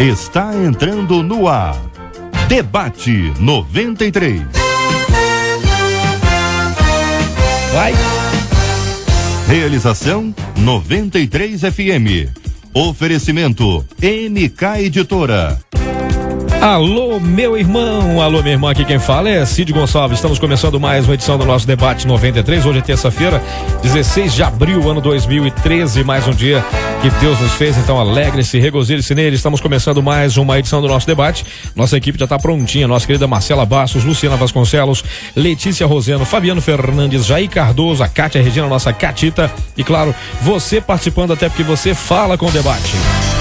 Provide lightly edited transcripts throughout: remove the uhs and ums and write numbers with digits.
está entrando no ar. Debate 93. Vai. Realização 93 FM. Oferecimento MK Editora. Alô, meu irmão, alô, minha irmã, aqui quem fala é Cid Gonçalves. Estamos começando mais uma edição do nosso Debate 93. Hoje é terça-feira, 16 de abril, ano 2013, mais um dia que Deus nos fez, então alegre-se, regozile-se nele. Estamos começando mais uma edição do nosso debate. Nossa equipe já está prontinha, nossa querida Marcela Bastos, Luciana Vasconcelos, Letícia Roseno, Fabiano Fernandes, Jair Cardoso, a Cátia Regina, nossa Catita, e claro, você participando, até porque você fala com o debate.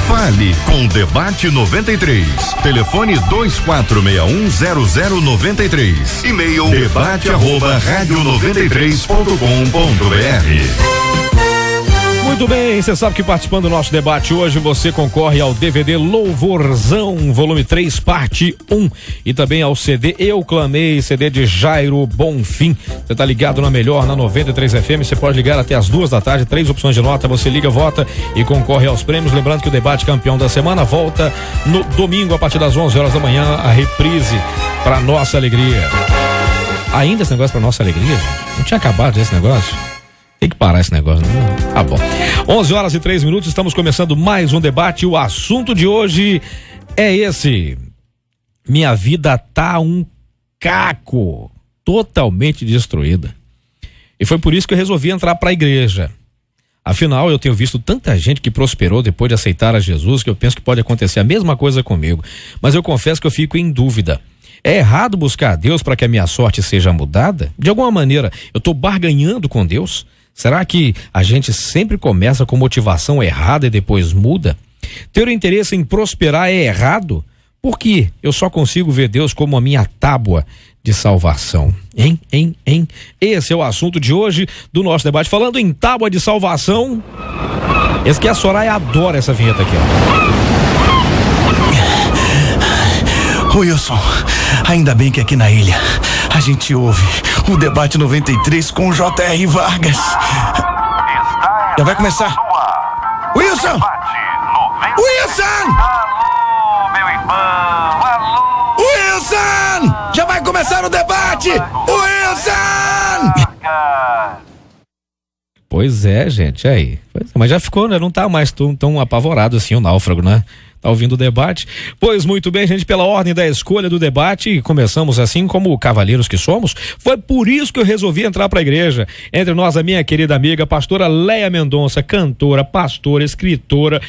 Fale com o Debate 93. Telefone 24610093. E-mail debate@radio93.com.br. Muito bem, você sabe que participando do nosso debate hoje você concorre ao DVD Louvorzão, volume 3, parte 1, e também ao CD Eu Clamei, CD de Jairo Bonfim. Você tá ligado na melhor, na 93 FM, você pode ligar até as 2 da tarde, 3 opções de nota, você liga, vota e concorre aos prêmios. Lembrando que o debate campeão da semana volta no domingo a partir das 11 horas da manhã, a reprise para nossa alegria. Ainda esse negócio para nossa alegria? Não tinha acabado esse negócio? Tem que parar esse negócio, né? Ah, bom. 11 horas e 3 minutos, estamos começando mais um debate. O assunto de hoje é esse: minha vida tá um caco, totalmente destruída. E foi por isso que eu resolvi entrar para a igreja. Afinal, eu tenho visto tanta gente que prosperou depois de aceitar a Jesus, que eu penso que pode acontecer a mesma coisa comigo. Mas eu confesso que eu fico em dúvida. É errado buscar a Deus para que a minha sorte seja mudada? De alguma maneira, eu estou barganhando com Deus? Será que a gente sempre começa com motivação errada e depois muda? Ter o interesse em prosperar é errado? Por que eu só consigo ver Deus como a minha tábua de salvação? Hein? Esse é o assunto de hoje do nosso debate. Falando em tábua de salvação, esse que a Soraya adora essa vinheta aqui, ó. Wilson, ainda bem que aqui na ilha a gente ouve o Debate 93 com o J.R. Vargas. Já vai começar. Wilson! Wilson! Alô, meu irmão! Alô! Wilson! Já vai começar o debate! Wilson! Pois é, gente, aí. Mas já ficou, né? Não tá mais tão apavorado assim o náufrago, né? Tá ouvindo o debate? Pois muito bem, gente, pela ordem da escolha do debate, começamos assim como cavalheiros que somos. Foi por isso que eu resolvi entrar para a igreja. Entre nós, a minha querida amiga, pastora Leia Mendonça, cantora, pastora, escritora.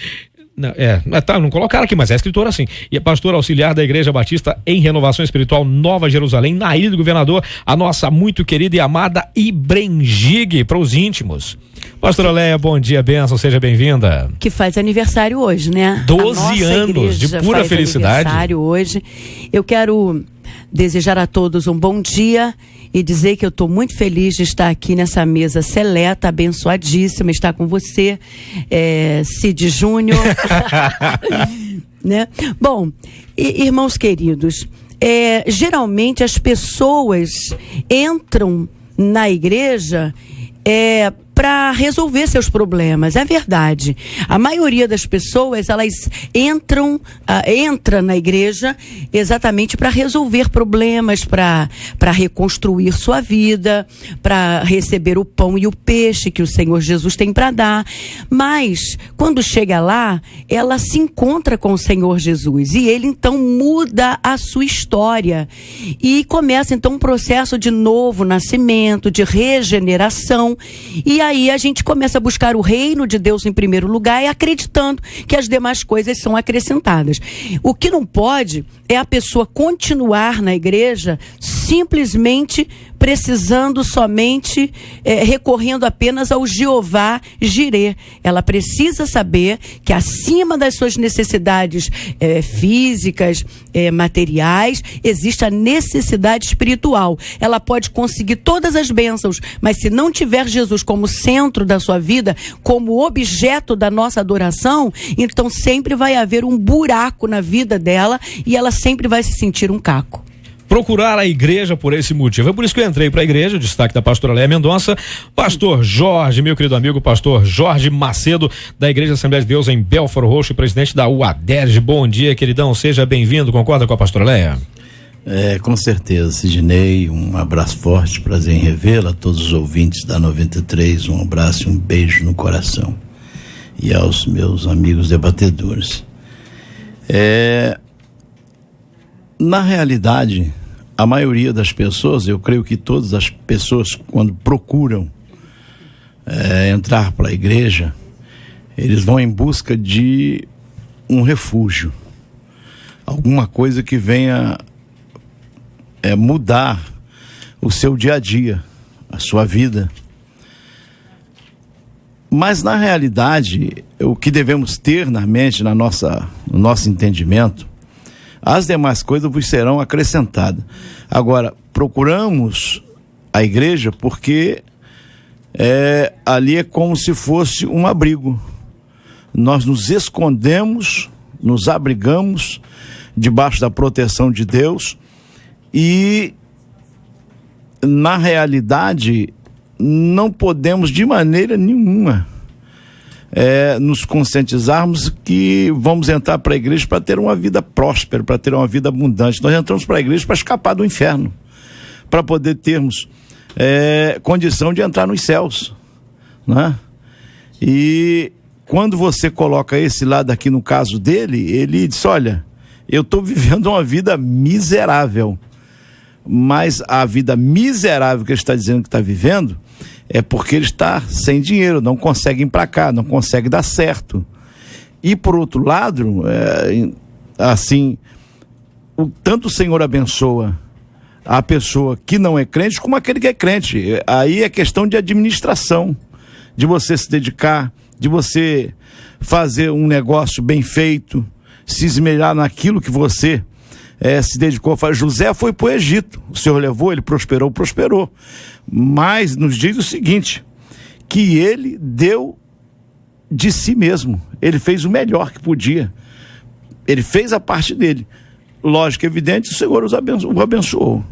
Não colocaram aqui, mas é escritora sim. E é pastora auxiliar da Igreja Batista em Renovação Espiritual Nova Jerusalém, na Ilha do Governador, a nossa muito querida e amada Ibrenjig, para os íntimos. Pastora Leia, bom dia, bênção, seja bem-vinda. Que faz aniversário hoje, né? 12 anos de pura felicidade. Aniversário hoje. Eu quero desejar a todos um bom dia e dizer que eu estou muito feliz de estar aqui nessa mesa seleta, abençoadíssima, estar com você, Cid Júnior. Né? Bom, irmãos queridos, geralmente as pessoas entram na igreja para resolver seus problemas. É verdade. A maioria das pessoas, elas entra na igreja exatamente para resolver problemas, para reconstruir sua vida, para receber o pão e o peixe que o Senhor Jesus tem para dar. Mas, quando chega lá, ela se encontra com o Senhor Jesus e ele então muda a sua história e começa então um processo de novo nascimento, de regeneração. E aí a gente começa a buscar o reino de Deus em primeiro lugar e acreditando que as demais coisas são acrescentadas. O que não pode é a pessoa continuar na igreja simplesmente precisando somente, recorrendo apenas ao Jeová Jirê. Ela precisa saber que acima das suas necessidades físicas, materiais, existe a necessidade espiritual. Ela pode conseguir todas as bênçãos, mas se não tiver Jesus como centro da sua vida, como objeto da nossa adoração, então sempre vai haver um buraco na vida dela e ela sempre vai se sentir um caco. procurar a igreja por esse motivo. É por isso que eu entrei para a igreja, o destaque da pastora Léa Mendonça, pastor Jorge, meu querido amigo, pastor Jorge Macedo, da Igreja Assembleia de Deus em Belfort Roxo, presidente da UADERJ. Bom dia, queridão, seja bem-vindo, concorda com a pastora Léa? Com certeza, Sidnei, um abraço forte, prazer em revê-la, a todos os ouvintes da 93, um abraço e um beijo no coração, e aos meus amigos debatedores. Na realidade, a maioria das pessoas, eu creio que todas as pessoas, quando procuram entrar para a igreja, eles vão em busca de um refúgio, alguma coisa que venha mudar o seu dia a dia, a sua vida. Mas na realidade, o que devemos ter na mente, no nosso entendimento, as demais coisas vos serão acrescentadas. Agora, procuramos a igreja porque ali é como se fosse um abrigo. Nós nos escondemos, nos abrigamos debaixo da proteção de Deus e, na realidade, não podemos de maneira nenhuma nos conscientizarmos que vamos entrar para a igreja para ter uma vida próspera, para ter uma vida abundante. Nós entramos para a igreja para escapar do inferno, para poder termos condição de entrar nos céus, né? E quando você coloca esse lado aqui no caso dele, ele diz: olha, eu estou vivendo uma vida miserável, mas a vida miserável que ele está dizendo que está vivendo é porque ele está sem dinheiro, não consegue emplacar, não consegue dar certo. E por outro lado, tanto o Senhor abençoa a pessoa que não é crente como aquele que é crente. Aí é questão de administração, de você se dedicar, de você fazer um negócio bem feito, se esmerar naquilo que você se dedicou a fazer. José foi para o Egito, o Senhor levou, ele prosperou, mas nos diz o seguinte, que ele deu de si mesmo, ele fez o melhor que podia, ele fez a parte dele. Lógico, evidente, o Senhor o abençoou.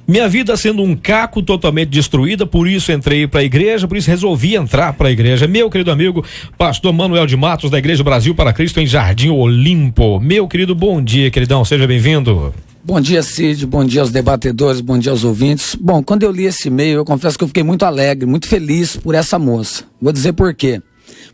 Minha vida sendo um caco totalmente destruída, por isso entrei para a igreja, por isso resolvi entrar para a igreja. Meu querido amigo, pastor Manuel de Matos, da Igreja Brasil para Cristo, em Jardim Olimpo. Meu querido, bom dia, queridão, seja bem-vindo. Bom dia, Cid, bom dia aos debatedores, bom dia aos ouvintes. Bom, quando eu li esse e-mail, eu confesso que eu fiquei muito alegre, muito feliz por essa moça. Vou dizer por quê.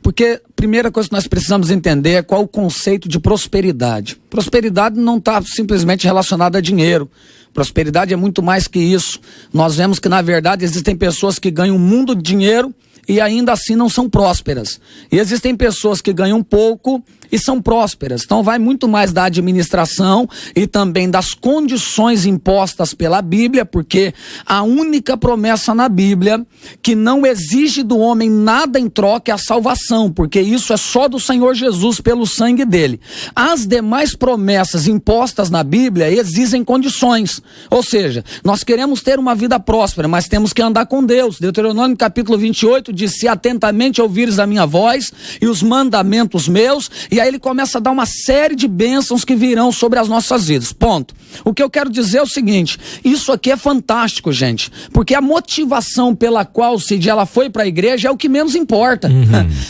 Porque a primeira coisa que nós precisamos entender é qual o conceito de prosperidade. Prosperidade não está simplesmente relacionada a dinheiro. Prosperidade é muito mais que isso. Nós vemos que, na verdade, existem pessoas que ganham um mundo de dinheiro e ainda assim não são prósperas. E existem pessoas que ganham pouco e são prósperas. Então vai muito mais da administração e também das condições impostas pela Bíblia, porque a única promessa na Bíblia que não exige do homem nada em troca é a salvação, porque isso é só do Senhor Jesus pelo sangue dele. As demais promessas impostas na Bíblia exigem condições, ou seja, nós queremos ter uma vida próspera, mas temos que andar com Deus. Deuteronômio capítulo 28 diz: se atentamente ouvires a minha voz e os mandamentos meus, e aí ele começa a dar uma série de bênçãos que virão sobre as nossas vidas, ponto. O que eu quero dizer é o seguinte, isso aqui é fantástico, gente, porque a motivação pela qual Cid ela foi para a igreja é o que menos importa,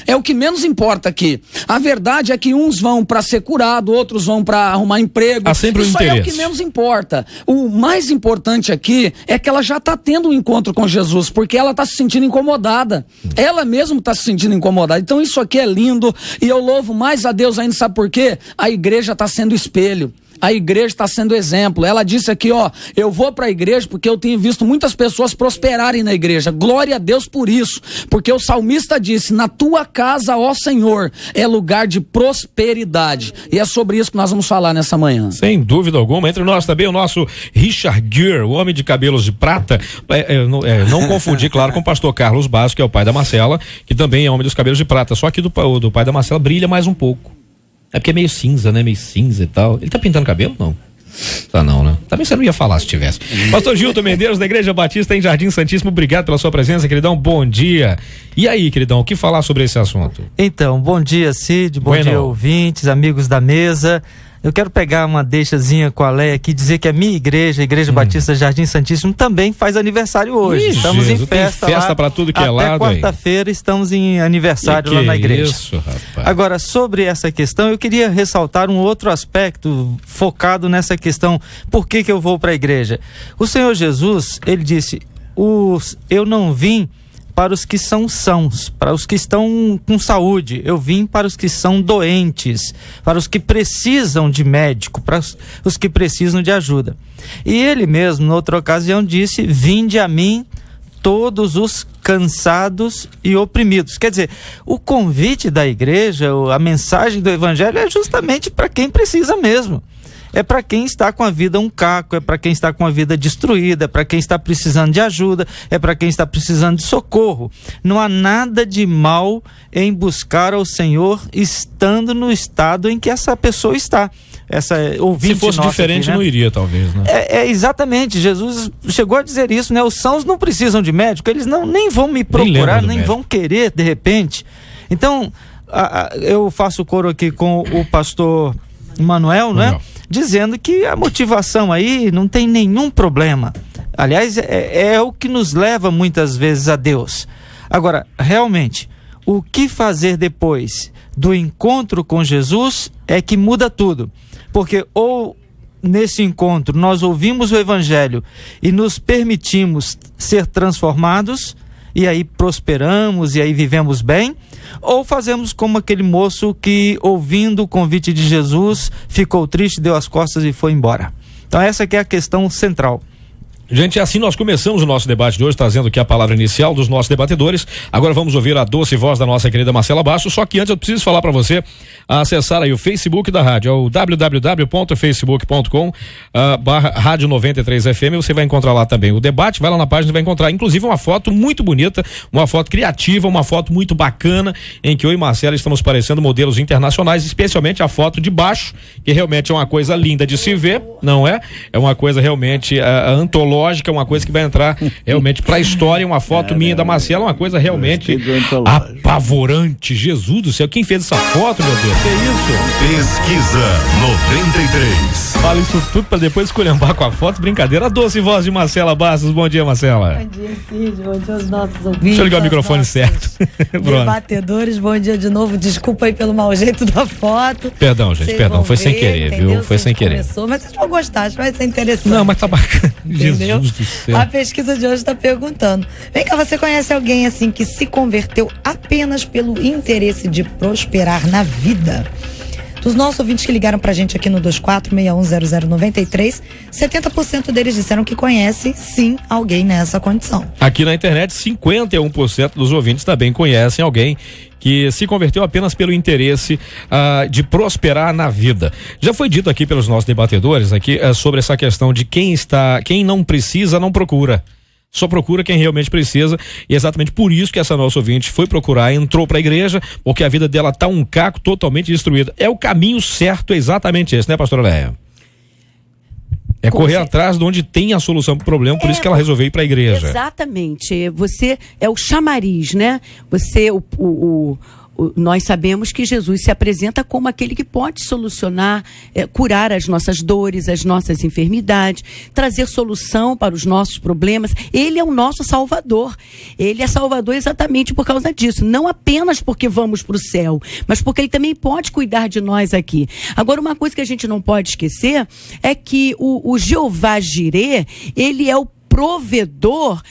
é o que menos importa aqui. A verdade é que uns vão para ser curado, outros vão para arrumar emprego, há sempre isso aí é o que menos importa. O mais importante aqui é que ela já está tendo um encontro com Jesus, porque ela está se sentindo incomodada, ela mesma está se sentindo incomodada. Então isso aqui é lindo e eu louvo mais a Deus ainda, sabe por quê? A igreja está sendo espelho. A igreja está sendo exemplo. Ela disse aqui, ó, eu vou para a igreja porque eu tenho visto muitas pessoas prosperarem na igreja. Glória a Deus por isso. Porque o salmista disse, na tua casa, ó Senhor, é lugar de prosperidade. E é sobre isso que nós vamos falar nessa manhã. Sem dúvida alguma. Entre nós também o nosso Richard Gere, o homem de cabelos de prata. Não confundir, claro, com o pastor Carlos Basso, que é o pai da Marcela, que também é homem dos cabelos de prata. Só que do pai da Marcela brilha mais um pouco. É porque é meio cinza, né? Meio cinza e tal. Ele tá pintando cabelo? Não. Tá não, né? Também você não ia falar se tivesse. Pastor Gilton Medeiros, da Igreja Batista em Jardim Santíssimo, obrigado pela sua presença, queridão. Bom dia. E aí, queridão, o que falar sobre esse assunto? Então, bom dia, Cid, bom dia, ouvintes, amigos da mesa. Eu quero pegar uma deixazinha com a Leia aqui e dizer que a minha igreja, a Igreja Batista Jardim Santíssimo, também faz aniversário hoje. Estamos em festa. Tem festa para tudo que é lado. Até quarta-feira estamos em aniversário lá na igreja. Isso, rapaz. Agora, sobre essa questão, eu queria ressaltar um outro aspecto focado nessa questão. Por que eu vou para a igreja? O Senhor Jesus, ele disse, eu não vim para os que são sãos, para os que estão com saúde. Eu vim para os que são doentes, para os que precisam de médico, para os que precisam de ajuda. E ele mesmo, noutra ocasião, disse, vinde a mim todos os cansados e oprimidos. Quer dizer, o convite da igreja, a mensagem do evangelho é justamente para quem precisa mesmo. É para quem está com a vida um caco, é para quem está com a vida destruída, é para quem está precisando de ajuda, é para quem está precisando de socorro. Não há nada de mal em buscar ao Senhor estando no estado em que essa pessoa está. Essa ouvinte Se fosse diferente, aqui, né? Não iria, talvez, né? Exatamente, Jesus chegou a dizer isso, né? Os sãos não precisam de médico, eles nem vão me procurar, nem vão querer, de repente. Então, eu faço coro aqui com o pastor Manuel, né? Dizendo que a motivação aí não tem nenhum problema. Aliás, é o que nos leva muitas vezes a Deus. Agora, realmente, o que fazer depois do encontro com Jesus é que muda tudo. Porque ou nesse encontro nós ouvimos o evangelho e nos permitimos ser transformados, e aí prosperamos e aí vivemos bem, ou fazemos como aquele moço que, ouvindo o convite de Jesus, ficou triste, deu as costas e foi embora. Então essa que é a questão central. Gente, assim nós começamos o nosso debate de hoje, trazendo aqui a palavra inicial dos nossos debatedores. Agora vamos ouvir a doce voz da nossa querida Marcela Bastos, só que antes eu preciso falar para você acessar aí o Facebook da rádio, é o www.facebook.com/rádio 93 FM. Você vai encontrar lá também o debate, vai lá na página e vai encontrar inclusive uma foto muito bonita, uma foto criativa, uma foto muito bacana, em que eu e Marcela estamos parecendo modelos internacionais, especialmente a foto de baixo, que realmente é uma coisa linda de se ver, não é? É uma coisa realmente antológica, uma coisa que vai entrar realmente pra história. Uma foto minha da Marcela, uma coisa realmente apavorante. Jesus do céu, quem fez essa foto, meu Deus? Que isso? Pesquisa 93. Fala isso tudo pra depois esculhambar com a foto, brincadeira. A doce voz de Marcela Bastos. Bom dia, Marcela. Bom dia, Cid. Bom dia aos nossos ouvintes. Deixa eu ligar o microfone certo. Debatedores, bom dia de novo. Desculpa aí pelo mau jeito da foto. Perdão, gente, perdão. Foi sem querer, entendeu? Viu? Foi sem querer. Começou, mas vocês vão gostar, acho que vai ser interessante. Não, mas tá bacana. Entendeu? Jesus do céu. A pesquisa de hoje está perguntando: vem cá, você conhece alguém assim que se converteu apenas pelo interesse de prosperar na vida? Dos nossos ouvintes que ligaram pra gente aqui no 24610093, 70% deles disseram que conhece sim alguém nessa condição. Aqui na internet, 51% dos ouvintes também conhecem alguém que se converteu apenas pelo interesse de prosperar na vida. Já foi dito aqui pelos nossos debatedores aqui sobre essa questão de quem não precisa, não procura. Só procura quem realmente precisa, e é exatamente por isso que essa nossa ouvinte foi procurar, entrou para a igreja, porque a vida dela tá um caco totalmente destruída. É o caminho certo, é exatamente esse, né, pastora Leia? É correr atrás de onde tem a solução pro problema, por isso que ela resolveu ir para a igreja. Exatamente. Você é o chamariz, né? Você, nós sabemos que Jesus se apresenta como aquele que pode solucionar, curar as nossas dores, as nossas enfermidades, trazer solução para os nossos problemas. Ele é o nosso Salvador. Ele é Salvador exatamente por causa disso. Não apenas porque vamos para o céu, mas porque ele também pode cuidar de nós aqui. Agora, uma coisa que a gente não pode esquecer é que o Jeová Jirê, ele é o provedor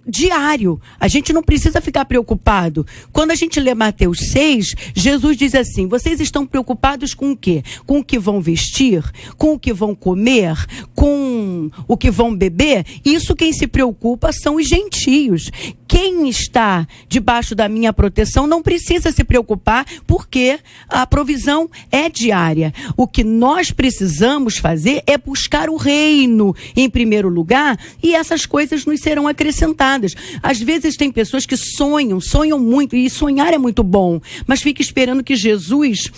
diário. A gente não precisa ficar preocupado. Quando a gente lê Mateus 6, Jesus diz assim: vocês estão preocupados com o quê? Com o que vão vestir? Com o que vão comer? Com o que vão beber? Isso quem se preocupa são os gentios. Quem está debaixo da minha proteção não precisa se preocupar, porque a provisão é diária. O que nós precisamos fazer é buscar o reino em primeiro lugar, e essas coisas nos serão acrescentadas. Às vezes tem pessoas que sonham muito, e sonhar é muito bom, mas fica esperando que Jesus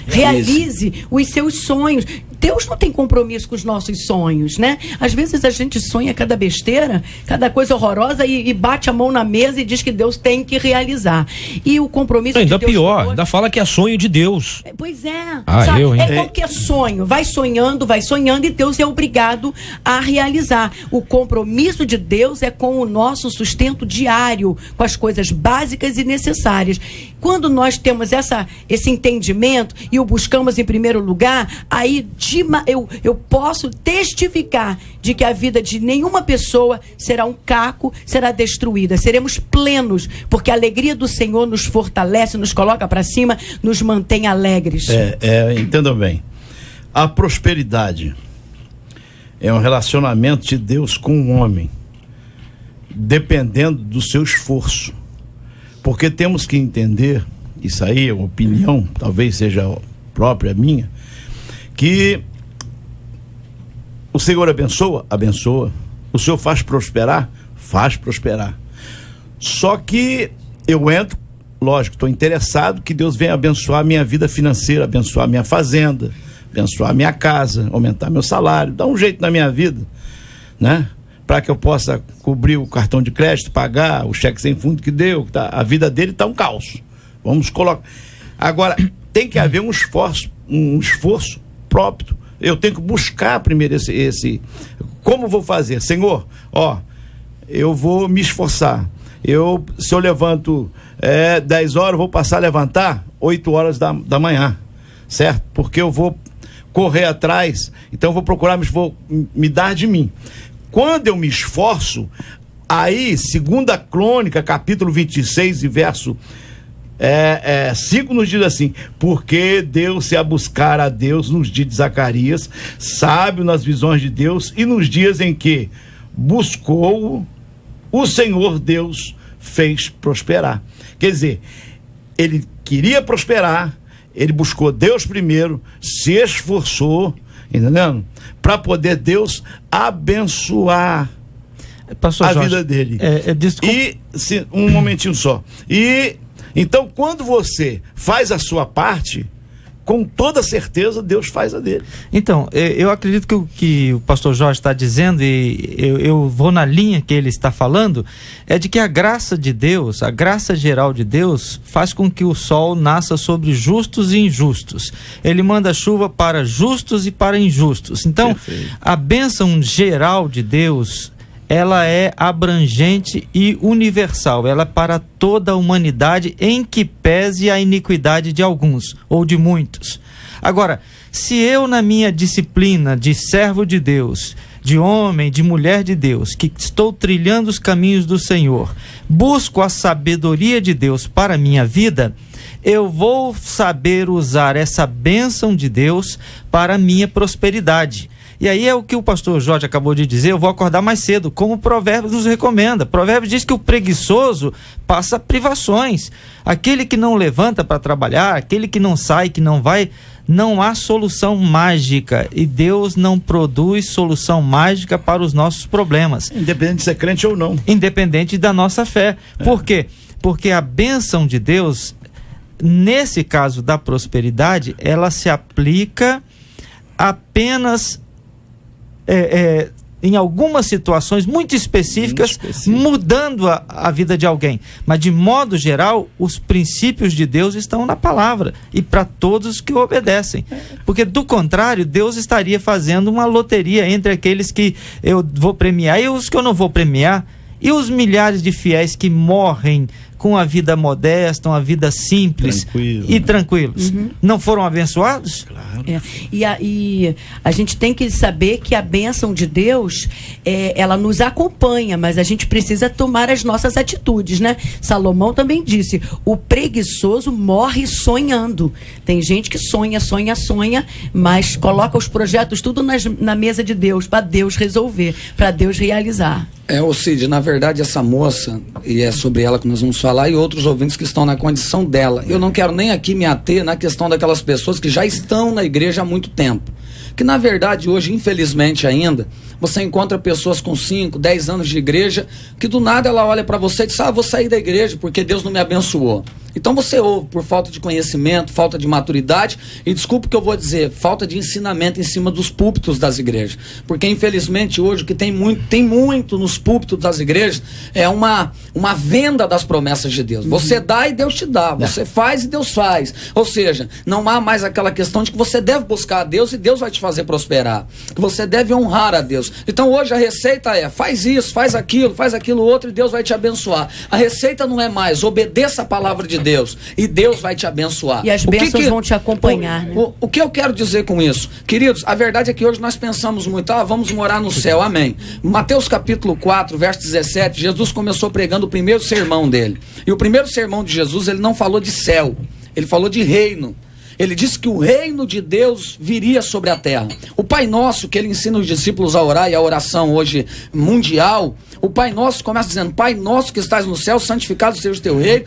realize os seus sonhos. Deus não tem compromisso com os nossos sonhos, né? Às vezes a gente sonha cada besteira, cada coisa horrorosa e bate a mão na mesa e diz que Deus tem que realizar. E o compromisso ainda de Deus pior, conosco, ainda fala que é sonho de Deus. Pois é. Sabe? É qualquer sonho. Vai sonhando e Deus é obrigado a realizar. O compromisso de Deus é com o nosso sustento diário, com as coisas básicas e necessárias. Quando nós temos esse entendimento e o buscamos em primeiro lugar, aí eu posso testificar de que a vida de nenhuma pessoa será um caco, será destruída. Seremos plenos, porque a alegria do Senhor nos fortalece, nos coloca para cima, nos mantém alegres. Entendam bem. A prosperidade é um relacionamento de Deus com o homem, dependendo do seu esforço. Porque temos que entender, isso aí é uma opinião, talvez seja própria minha, que o Senhor abençoa? Abençoa. O Senhor faz prosperar? Faz prosperar. Só que eu entro, lógico, estou interessado que Deus venha abençoar a minha vida financeira, abençoar a minha fazenda, abençoar a minha casa, aumentar meu salário, dar um jeito na minha vida, né? Para que eu possa cobrir o cartão de crédito, pagar o cheque sem fundo que deu, a vida dele está um caos. Vamos colocar. Agora, tem que haver um esforço próprio. Eu tenho que buscar primeiro esse. Como vou fazer? Senhor, eu vou me esforçar. Se eu levanto 10 horas, eu vou passar a levantar 8 horas da manhã, certo? Porque eu vou correr atrás, então eu vou procurar, vou me dar de mim. Quando eu me esforço, aí, 2 Crônica, capítulo 26 e verso 5 nos diz assim: porque deu-se a buscar a Deus nos dias de Zacarias, sábio nas visões de Deus, e nos dias em que buscou o Senhor Deus fez prosperar. Quer dizer, ele queria prosperar, ele buscou Deus primeiro, se esforçou, entendendo? Para poder Deus abençoar Pastor a Jorge, vida dele. Um momentinho só. E então, quando você faz a sua parte, com toda certeza Deus faz a dele. Então, eu acredito que o que o pastor Jorge está dizendo, e eu vou na linha que ele está falando, é de que a graça de Deus, a graça geral de Deus, faz com que o sol nasça sobre justos e injustos. Ele manda chuva para justos e para injustos. Então, perfeito. A bênção geral de Deus, ela é abrangente e universal, ela é para toda a humanidade, em que pese a iniquidade de alguns, ou de muitos. Agora, se eu, na minha disciplina de servo de Deus, de homem, de mulher de Deus, que estou trilhando os caminhos do Senhor, busco a sabedoria de Deus para a minha vida, eu vou saber usar essa bênção de Deus para a minha prosperidade. E aí é o que o pastor Jorge acabou de dizer: eu vou acordar mais cedo, como o Provérbios nos recomenda. Provérbios diz que o preguiçoso passa privações. Aquele que não levanta para trabalhar, aquele que não sai, que não vai, não há solução mágica. E Deus não produz solução mágica para os nossos problemas. Independente de ser crente ou não. Independente da nossa fé. Por quê? Porque a bênção de Deus, nesse caso da prosperidade, ela se aplica apenas em algumas situações muito específicas, mudando a vida de alguém. Mas, de modo geral, os princípios de Deus estão na palavra, e para todos que obedecem. Porque, do contrário, Deus estaria fazendo uma loteria entre aqueles que eu vou premiar e os que eu não vou premiar. E os milhares de fiéis que morrem com a vida modesta, uma vida simples e tranquilos, não foram abençoados? Claro. E a gente tem que saber que a bênção de Deus, ela nos acompanha, mas a gente precisa tomar as nossas atitudes, né? Salomão também disse: o preguiçoso morre sonhando. Tem gente que sonha, mas coloca os projetos tudo na mesa de Deus, para Deus resolver, para Deus realizar. Ô Cid, na verdade essa moça, e é sobre ela que nós vamos falar, e outros ouvintes que estão na condição dela, eu não quero nem aqui me ater na questão daquelas pessoas que já estão na igreja há muito tempo, que na verdade hoje, infelizmente ainda, você encontra pessoas com 5, 10 anos de igreja, que do nada ela olha para você e diz, vou sair da igreja porque Deus não me abençoou. Então você ouve por falta de conhecimento, falta de maturidade, e desculpa o que eu vou dizer, falta de ensinamento em cima dos púlpitos das igrejas. Porque infelizmente hoje o que tem muito nos púlpitos das igrejas é uma venda das promessas de Deus. Você dá e Deus te dá, você faz e Deus faz. Ou seja, não há mais aquela questão de que você deve buscar a Deus e Deus vai te fazer prosperar. Que você deve honrar a Deus. Então hoje a receita é, faz isso, faz aquilo outro e Deus vai te abençoar. A receita não é mais, obedeça a palavra de Deus e Deus vai te abençoar. E as bênçãos vão te acompanhar, né? O que eu quero dizer com isso? Queridos, a verdade é que hoje nós pensamos muito, vamos morar no céu, amém. Mateus capítulo 4, verso 17, Jesus começou pregando o primeiro sermão dele. E o primeiro sermão de Jesus, ele não falou de céu, ele falou de reino. Ele disse que o reino de Deus viria sobre a terra. O Pai Nosso, que ele ensina os discípulos a orar, e a oração hoje mundial, o Pai Nosso começa dizendo, Pai Nosso que estás no céu, santificado seja o teu reino,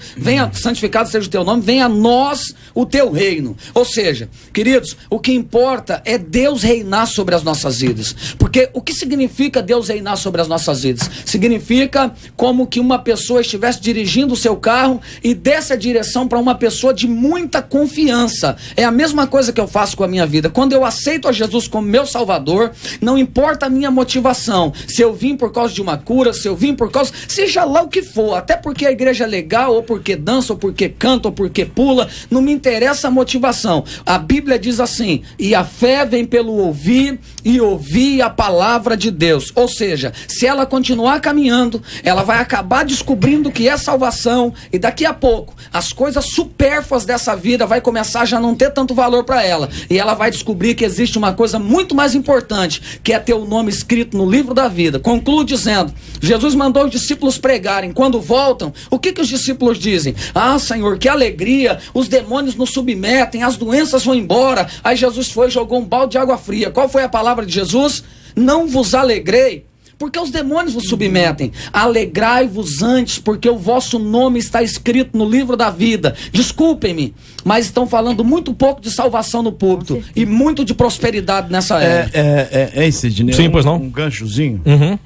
santificado seja o teu nome, venha a nós o teu reino. Ou seja, queridos, o que importa é Deus reinar sobre as nossas vidas. Porque o que significa Deus reinar sobre as nossas vidas? Significa como que uma pessoa estivesse dirigindo o seu carro e desse a direção para uma pessoa de muita confiança. É a mesma coisa que eu faço com a minha vida. Quando eu aceito a Jesus como meu Salvador, não importa a minha motivação, se eu vim por causa de uma cura, se eu vim por causa, seja lá o que for, até porque a igreja é legal, ou porque dança, ou porque canta, ou porque pula, não me interessa a motivação. A Bíblia diz assim, e a fé vem pelo ouvir, e ouvir a palavra de Deus. Ou seja, se ela continuar caminhando, ela vai acabar descobrindo o que é salvação, e daqui a pouco, as coisas supérfluas dessa vida vai começar já não ter tanto valor para ela, e ela vai descobrir que existe uma coisa muito mais importante, que é ter o nome escrito no livro da vida. Concluo dizendo, Jesus mandou os discípulos pregarem, quando voltam, o que os discípulos dizem? Senhor, que alegria, os demônios nos submetem, as doenças vão embora. Aí Jesus foi e jogou um balde de água fria. Qual foi a palavra de Jesus? Não vos alegrei, porque os demônios vos submetem. Alegrai-vos antes, porque o vosso nome está escrito no livro da vida. Desculpem-me, mas estão falando muito pouco de salvação no púlpito e muito de prosperidade nessa era. Sidney. Sim, pois não? Um ganchozinho. Uhum.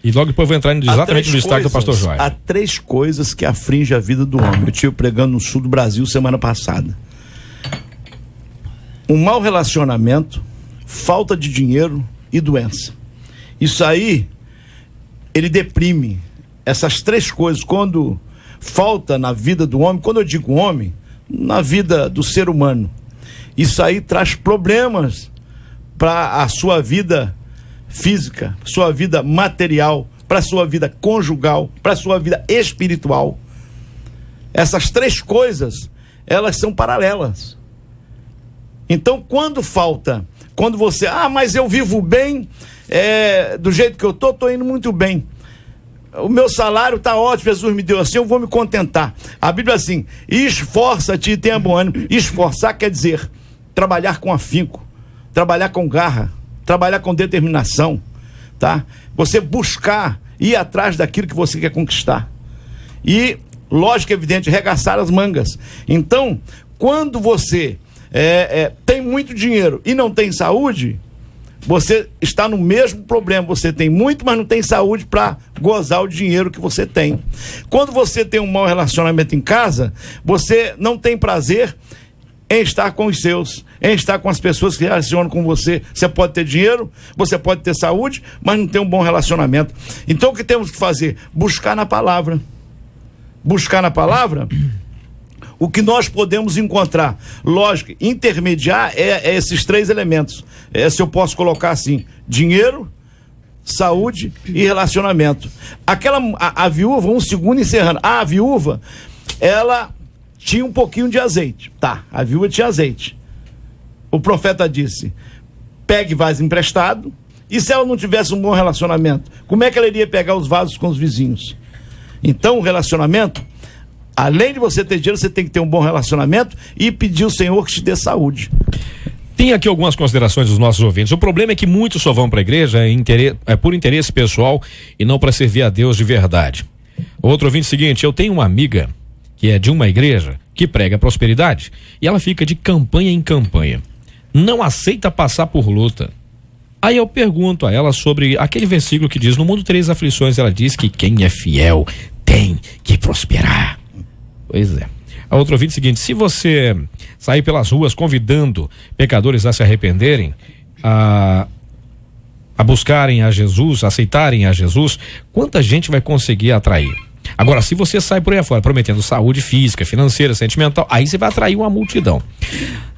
E logo depois eu vou entrar exatamente no destaque do pastor Joia. Há 3 coisas que afligem a vida do homem. Eu estive pregando no sul do Brasil semana passada. Um mau relacionamento, falta de dinheiro e doença. Isso aí, ele deprime. Essas 3 coisas, quando falta na vida do homem, quando eu digo homem, na vida do ser humano, isso aí traz problemas para a sua vida física, sua vida material, para sua vida conjugal, para sua vida espiritual. Essas 3 coisas, elas são paralelas. Então, quando falta, quando você, mas eu vivo bem, do jeito que eu tô indo muito bem. O meu salário está ótimo, Jesus me deu assim, eu vou me contentar. A Bíblia é assim, esforça-te e tenha bom ânimo. Esforçar quer dizer trabalhar com afinco, trabalhar com garra, trabalhar com determinação, tá? Você buscar, ir atrás daquilo que você quer conquistar. E, lógico, evidente, regaçar as mangas. Então, quando você tem muito dinheiro e não tem saúde, você está no mesmo problema. Você tem muito, mas não tem saúde para gozar o dinheiro que você tem. Quando você tem um mau relacionamento em casa, você não tem prazer em estar com os seus, em estar com as pessoas que relacionam com você. Você pode ter dinheiro, você pode ter saúde, mas não tem um bom relacionamento. Então o que temos que fazer? Buscar na palavra. Buscar na palavra o que nós podemos encontrar. Lógico, intermediar é esses 3 elementos. Se eu posso colocar assim, dinheiro, saúde e relacionamento. A viúva, um segundo encerrando, a viúva, ela tinha um pouquinho de azeite. Tá, a viúva tinha azeite. O profeta disse, pegue vaso emprestado, e se ela não tivesse um bom relacionamento, como é que ela iria pegar os vasos com os vizinhos? Então, o relacionamento, além de você ter dinheiro, você tem que ter um bom relacionamento e pedir ao Senhor que te dê saúde. Tem aqui algumas considerações dos nossos ouvintes. O problema é que muitos só vão para a igreja por interesse pessoal e não para servir a Deus de verdade. Outro ouvinte seguinte, eu tenho uma amiga que é de uma igreja que prega prosperidade e ela fica de campanha em campanha. Não aceita passar por luta. Aí eu pergunto a ela sobre aquele versículo que diz: no mundo 3 aflições. Ela diz que quem é fiel tem que prosperar. Pois é. A outra ouvinte é o seguinte: se você sair pelas ruas convidando pecadores a se arrependerem, a buscarem a Jesus, aceitarem a Jesus, quanta gente vai conseguir atrair? Agora, se você sai por aí afora prometendo saúde física, financeira, sentimental, aí você vai atrair uma multidão.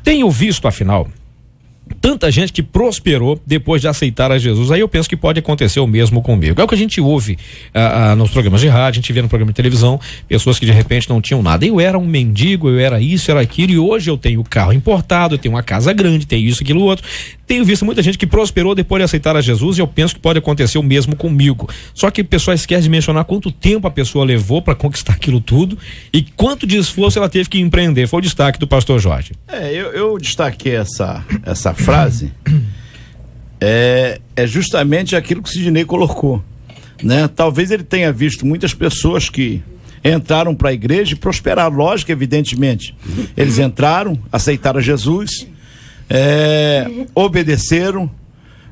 Tenho visto, afinal, tanta gente que prosperou depois de aceitar a Jesus. Aí eu penso que pode acontecer o mesmo comigo. É o que a gente ouve nos programas de rádio, a gente vê no programa de televisão, pessoas que de repente não tinham nada. Eu era um mendigo, eu era isso, era aquilo, e hoje eu tenho carro importado, eu tenho uma casa grande, tenho isso, aquilo, outro. Tenho visto muita gente que prosperou depois de aceitar a Jesus, e eu penso que pode acontecer o mesmo comigo. Só que o pessoal esquece de mencionar quanto tempo a pessoa levou para conquistar aquilo tudo e quanto de esforço ela teve que empreender. Foi o destaque do pastor Jorge. Eu destaquei essa frase, é justamente aquilo que o Sidney colocou, né? Talvez ele tenha visto muitas pessoas que entraram para a igreja e prosperaram, lógico, evidentemente. Eles entraram, aceitaram Jesus, obedeceram,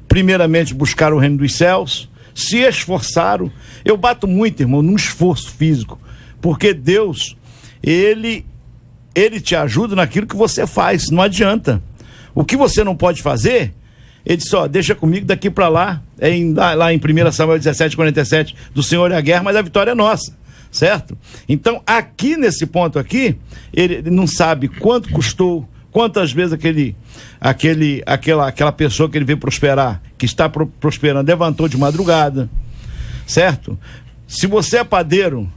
primeiramente buscaram o reino dos céus, se esforçaram. Eu bato muito, irmão, num esforço físico, porque Deus, ele te ajuda naquilo que você faz, não adianta. O que você não pode fazer, ele disse: deixa comigo daqui para lá, lá em 1 Samuel 17:47, do Senhor é a guerra, mas a vitória é nossa, certo? Então, aqui nesse ponto aqui, ele não sabe quanto custou, quantas vezes aquela pessoa que ele veio prosperar, que está prosperando, levantou de madrugada, certo? Se você é padeiro,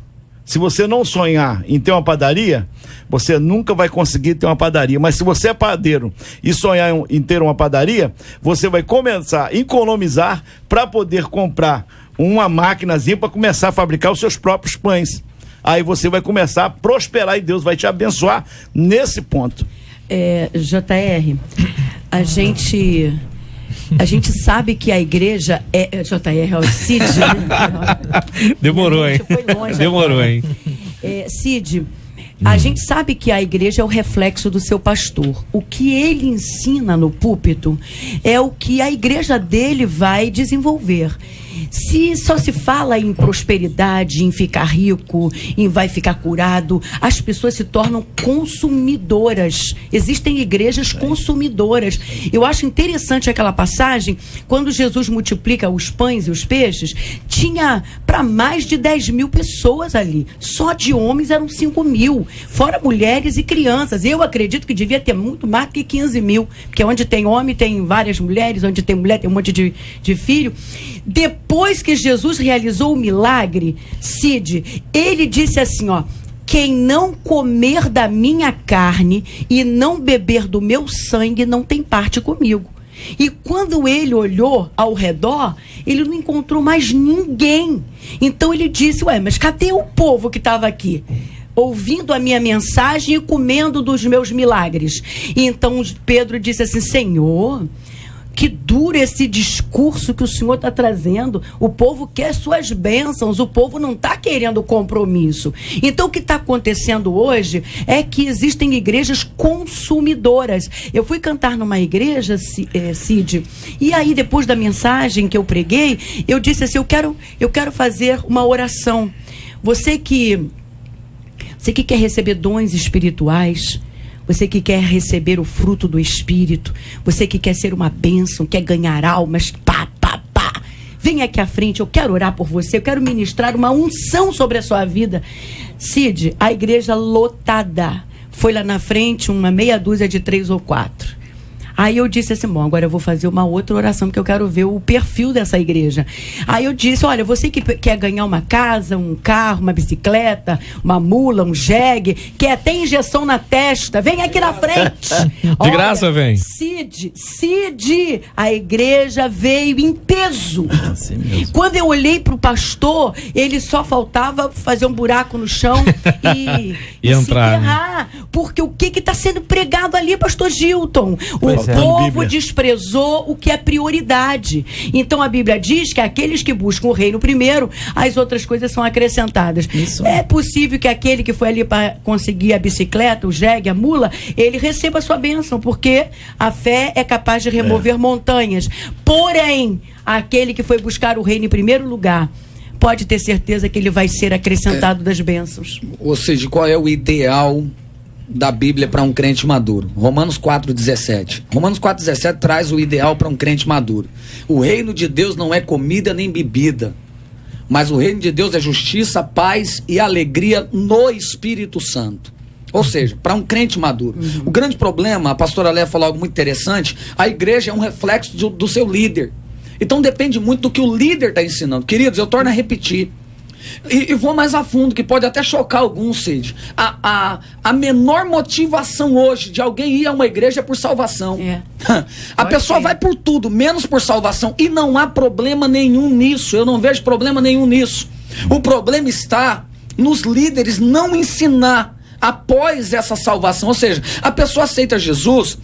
se você não sonhar em ter uma padaria, você nunca vai conseguir ter uma padaria. Mas se você é padeiro e sonhar em ter uma padaria, você vai começar a economizar para poder comprar uma maquinazinha para começar a fabricar os seus próprios pães. Aí você vai começar a prosperar e Deus vai te abençoar nesse ponto. JR, a gente sabe que a igreja JR, o Cid. Demorou, hein? Foi longe. Demorou, agora. hein? Cid, a gente sabe que a igreja é o reflexo do seu pastor. O que ele ensina no púlpito é o que a igreja dele vai desenvolver. Se só se fala em prosperidade, em ficar rico, em vai ficar curado, as pessoas se tornam consumidoras. Existem igrejas consumidoras. Eu acho interessante aquela passagem, quando Jesus multiplica os pães e os peixes, tinha para mais de 10 mil pessoas ali. Só de homens eram 5 mil, fora mulheres e crianças. Eu acredito que devia ter muito mais que 15 mil, porque onde tem homem tem várias mulheres, onde tem mulher tem um monte de filho. Depois que Jesus realizou o milagre, Cid, ele disse assim, quem não comer da minha carne e não beber do meu sangue não tem parte comigo. E quando ele olhou ao redor, ele não encontrou mais ninguém. Então ele disse, mas cadê o povo que estava aqui? Ouvindo a minha mensagem e comendo dos meus milagres. E então Pedro disse assim, Senhor, que duro esse discurso que o Senhor está trazendo. O povo quer suas bênçãos, o povo não está querendo compromisso. Então o que está acontecendo hoje é que existem igrejas consumidoras. Eu fui cantar numa igreja, Cid, e aí depois da mensagem que eu preguei, eu disse assim, eu quero fazer uma oração. Você que quer receber dons espirituais, você que quer receber o fruto do Espírito, você que quer ser uma bênção, quer ganhar almas, vem aqui à frente, eu quero orar por você, eu quero ministrar uma unção sobre a sua vida. Cid, a igreja lotada, foi lá na frente uma meia dúzia de 3 ou 4. Aí eu disse assim, agora eu vou fazer uma outra oração, porque eu quero ver o perfil dessa igreja. Aí eu disse, olha, você que quer ganhar uma casa, um carro, uma bicicleta, uma mula, um jegue, quer até injeção na testa, vem aqui na frente. De graça, vem. Cid, a igreja veio em peso. Assim mesmo. Quando eu olhei para o pastor, ele só faltava fazer um buraco no chão e entrar, se enterrar. Porque o que está sendo pregado ali, pastor Gilton? o povo desprezou o que é prioridade. Então a Bíblia diz que aqueles que buscam o reino primeiro, as outras coisas são acrescentadas. Isso. É possível que aquele que foi ali para conseguir a bicicleta, o jegue, a mula, ele receba a sua bênção, porque a fé é capaz de remover montanhas. Porém, aquele que foi buscar o reino em primeiro lugar, pode ter certeza que ele vai ser acrescentado das bênçãos. Ou seja, qual é o ideal da Bíblia para um crente maduro? Romanos 4,17. Romanos 4,17 traz o ideal para um crente maduro. O reino de Deus não é comida nem bebida, mas o reino de Deus é justiça, paz e alegria no Espírito Santo. Ou seja, para um crente maduro. O grande problema, a pastora Léa falou algo muito interessante, a igreja é um reflexo do seu líder. Então depende muito do que o líder está ensinando. Queridos, eu torno a repetir. E vou mais a fundo, que pode até chocar alguns, Cid. A menor motivação hoje de alguém ir a uma igreja é por salvação. A pessoa vai por tudo, menos por salvação. E não há problema nenhum nisso. Eu não vejo problema nenhum nisso. O problema está nos líderes não ensinar após essa salvação. Ou seja, a pessoa aceita Jesus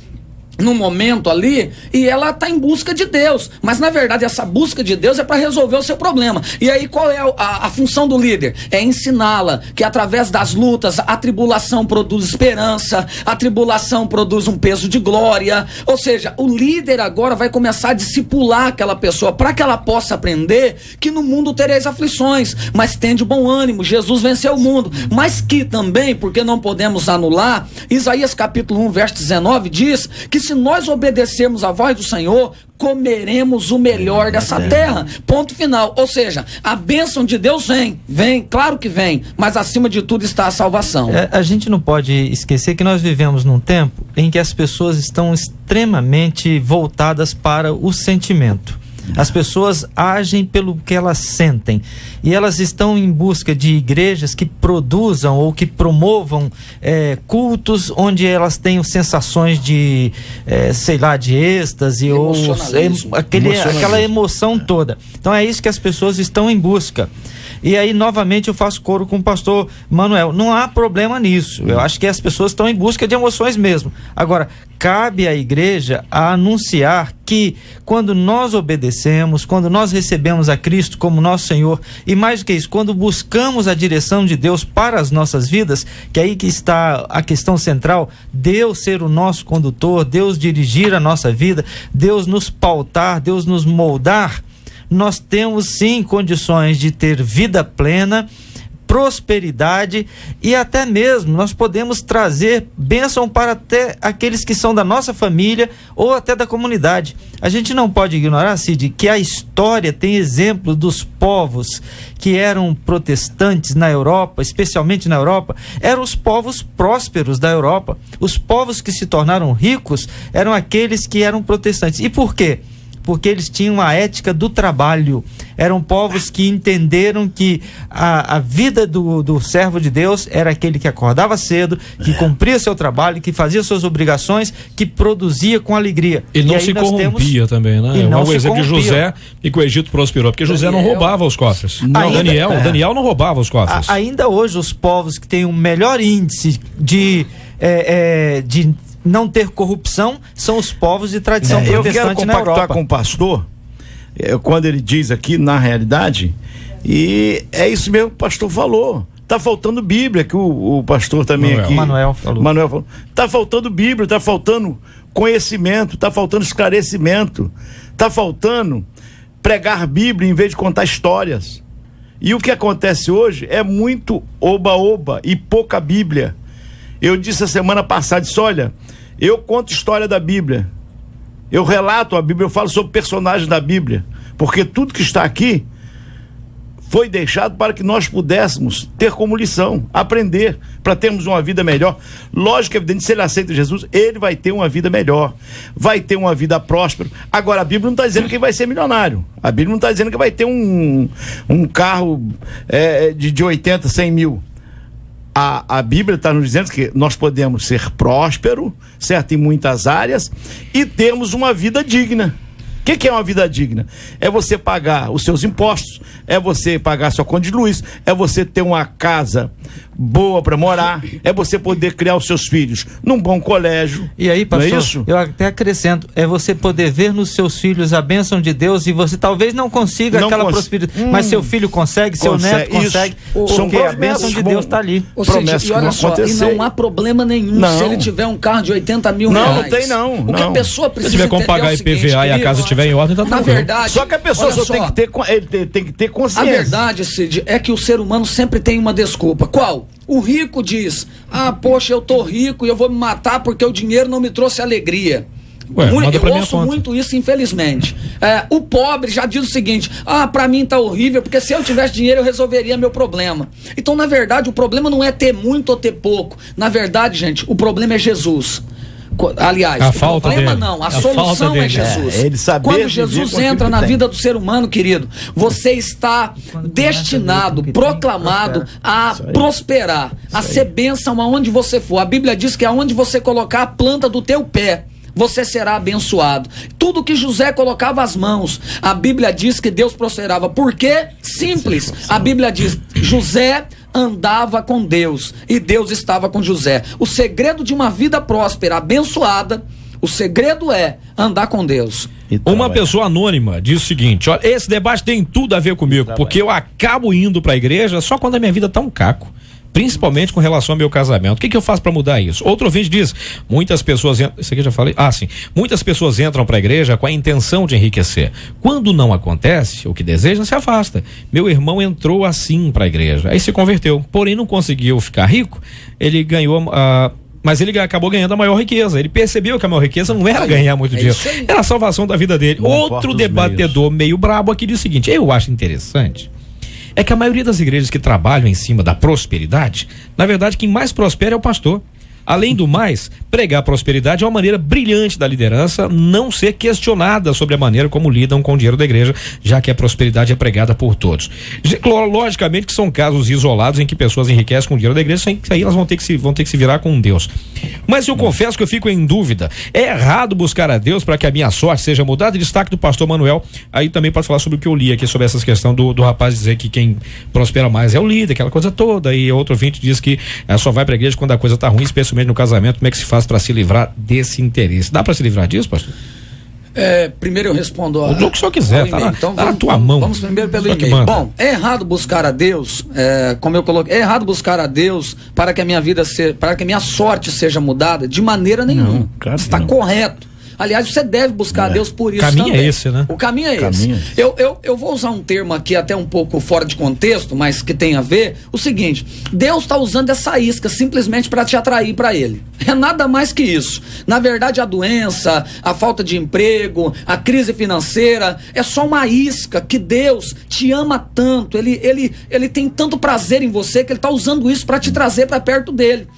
no momento ali, e ela está em busca de Deus, mas na verdade essa busca de Deus é para resolver o seu problema. E aí qual é a função do líder? É ensiná-la que através das lutas a tribulação produz esperança, a tribulação produz um peso de glória. Ou seja, o líder agora vai começar a discipular aquela pessoa para que ela possa aprender que no mundo tereis aflições, mas tende bom ânimo, Jesus venceu o mundo. Mas que também, porque não podemos anular, Isaías capítulo 1 verso 19 diz que se nós obedecermos à voz do Senhor, comeremos o melhor dessa terra. Ponto final. Ou seja, a bênção de Deus vem, claro que vem, mas acima de tudo está a salvação. A gente não pode esquecer que nós vivemos num tempo em que as pessoas estão extremamente voltadas para o sentimento. As pessoas agem pelo que elas sentem e elas estão em busca de igrejas que produzam ou que promovam cultos onde elas tenham sensações de, de êxtase ou aquela emoção toda. Então é isso que as pessoas estão em busca. E aí, novamente, eu faço coro com o pastor Manuel. Não há problema nisso. Eu acho que as pessoas estão em busca de emoções mesmo. Agora, cabe à igreja a anunciar que quando nós obedecemos, quando nós recebemos a Cristo como nosso Senhor, e mais do que isso, quando buscamos a direção de Deus para as nossas vidas, que aí que está a questão central, Deus ser o nosso condutor, Deus dirigir a nossa vida, Deus nos pautar, Deus nos moldar, nós temos sim condições de ter vida plena, prosperidade e até mesmo nós podemos trazer bênção para até aqueles que são da nossa família ou até da comunidade. A gente não pode ignorar, Cid, que a história tem exemplos dos povos que eram protestantes na Europa, especialmente na Europa, eram os povos prósperos da Europa. Os povos que se tornaram ricos eram aqueles que eram protestantes. E por quê? Porque eles tinham a ética do trabalho. Eram povos que entenderam que a vida do servo de Deus era aquele que acordava cedo, que cumpria seu trabalho, que fazia suas obrigações, que produzia com alegria. E não se corrompia também, né? O exemplo de José e que o Egito prosperou, porque José não roubava os cofres. Daniel não roubava os cofres. Ainda hoje os povos que têm o melhor índice de não ter corrupção são os povos de tradição protestante na Europa. Eu quero compactar com o pastor quando ele diz aqui, na realidade, e é isso mesmo que o pastor falou. Tá faltando Bíblia, que o pastor também Manuel falou. Tá faltando Bíblia, tá faltando conhecimento, tá faltando esclarecimento, tá faltando pregar Bíblia em vez de contar histórias. E o que acontece hoje é muito oba-oba e pouca Bíblia. Eu disse a semana passada, olha, eu conto história da Bíblia, eu relato a Bíblia, eu falo sobre personagens da Bíblia, porque tudo que está aqui foi deixado para que nós pudéssemos ter como lição, aprender, para termos uma vida melhor. Lógico, evidente, se ele aceita Jesus, ele vai ter uma vida melhor, vai ter uma vida próspera. Agora, a Bíblia não está dizendo que vai ser milionário, a Bíblia não está dizendo que vai ter um carro de 80, 100 mil. A Bíblia está nos dizendo que nós podemos ser prósperos, certo, em muitas áreas, e termos uma vida digna. que é uma vida digna? É você pagar os seus impostos, é você pagar sua conta de luz, é você ter uma casa boa para morar, é você poder criar os seus filhos num bom colégio. E aí, pastor, não é isso? eu até acrescento, é você poder ver nos seus filhos a bênção de Deus, e você talvez não consiga aquela prosperidade, mas seu filho consegue, seu neto consegue, porque a bênção de Deus está ali. Ou seja, e olha só, e não há problema nenhum se ele tiver um carro de 80 mil reais. Não tem não. O que a pessoa precisa se tiver como pagar IPVA e a casa estiver em ordem, tá na verdade, só que a pessoa tem que ter consciência. A verdade, Cid, é que o ser humano sempre tem uma desculpa. Qual? O rico diz: poxa, eu tô rico e eu vou me matar porque o dinheiro não me trouxe alegria. Eu ouço muito isso, infelizmente. O pobre já diz o seguinte: pra mim tá horrível, porque se eu tivesse dinheiro eu resolveria meu problema. Então, na verdade, o problema não é ter muito ou ter pouco. Na verdade, gente, o problema é Jesus. Aliás, a o falta problema dele. não, a solução é Jesus. Quando Jesus entra na vida do ser humano, querido, você está destinado, proclamado a prosperar, a ser bênção aonde você for. A Bíblia diz que aonde você colocar a planta do teu pé, você será abençoado. Tudo que José colocava as mãos, a Bíblia diz que Deus prosperava. Por quê? Simples. A Bíblia diz: José andava com Deus e Deus estava com José. O segredo de uma vida próspera, abençoada, o segredo é andar com Deus. Uma pessoa anônima diz o seguinte: olha, esse debate tem tudo a ver comigo, porque eu acabo indo para a igreja só quando a minha vida tá um caco, principalmente com relação ao meu casamento. O que eu faço para mudar isso? Outro ouvinte diz: muitas pessoas, isso aqui eu já falei, sim, muitas pessoas entram para a igreja com a intenção de enriquecer. Quando não acontece o que desejam, se afasta. Meu irmão entrou assim para a igreja, aí se converteu, porém não conseguiu ficar rico. Ele ganhou mas ele acabou ganhando a maior riqueza. Ele percebeu que a maior riqueza não era ganhar muito dinheiro, era a salvação da vida dele. Outro debatedor meio brabo aqui diz o seguinte: eu acho interessante é que a maioria das igrejas que trabalham em cima da prosperidade, na verdade, quem mais prospera é o pastor. Além do mais, pregar prosperidade é uma maneira brilhante da liderança não ser questionada sobre a maneira como lidam com o dinheiro da igreja, já que a prosperidade é pregada por todos. Logicamente que são casos isolados em que pessoas enriquecem com o dinheiro da igreja, que aí elas vão ter que se virar com Deus. Mas eu confesso que eu fico em dúvida. É errado buscar a Deus para que a minha sorte seja mudada? Destaque do pastor Manuel, aí também pode falar sobre o que eu li aqui, sobre essa questão do rapaz dizer que quem prospera mais é o líder, aquela coisa toda, e outro ouvinte diz que só vai para a igreja quando a coisa tá ruim, especialmente no casamento. Como é que se faz para se livrar desse interesse? Dá para se livrar disso, pastor? Primeiro eu respondo o que o senhor quiser, tá então, na tua mão. Vamos primeiro pelo e-mail. Bom, é errado buscar a Deus, como eu coloquei, é errado buscar a Deus para que a minha vida para que a minha sorte seja mudada? De maneira nenhuma. Não, claro, está correto. Aliás, você deve buscar a Deus por isso também. O caminho é esse, né? O caminho é esse. Eu vou usar um termo aqui até um pouco fora de contexto, mas que tem a ver. O seguinte: Deus está usando essa isca simplesmente para te atrair para Ele. É nada mais que isso. Na verdade, a doença, a falta de emprego, a crise financeira, é só uma isca que Deus te ama tanto. Ele tem tanto prazer em você que Ele está usando isso para te trazer para perto dele.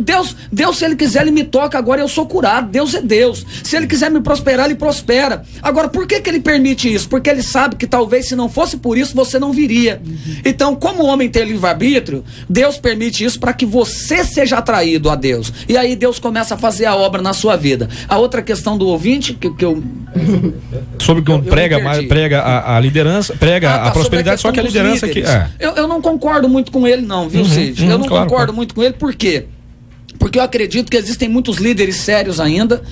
Deus, se Ele quiser, Ele me toca agora, eu sou curado. Deus é Deus. Se Ele quiser me prosperar, Ele prospera. Agora, por que Ele permite isso? Porque Ele sabe que talvez se não fosse por isso, você não viria. Então, como o homem tem livre-arbítrio, Deus permite isso para que você seja atraído a Deus. E aí Deus começa a fazer a obra na sua vida. A outra questão do ouvinte, que eu... Sobre que prega a liderança, prega a prosperidade, só que a liderança que... Eu não concordo muito com ele não, viu, Cid? Eu não concordo muito com ele, por quê? Porque eu acredito que existem muitos líderes sérios ainda,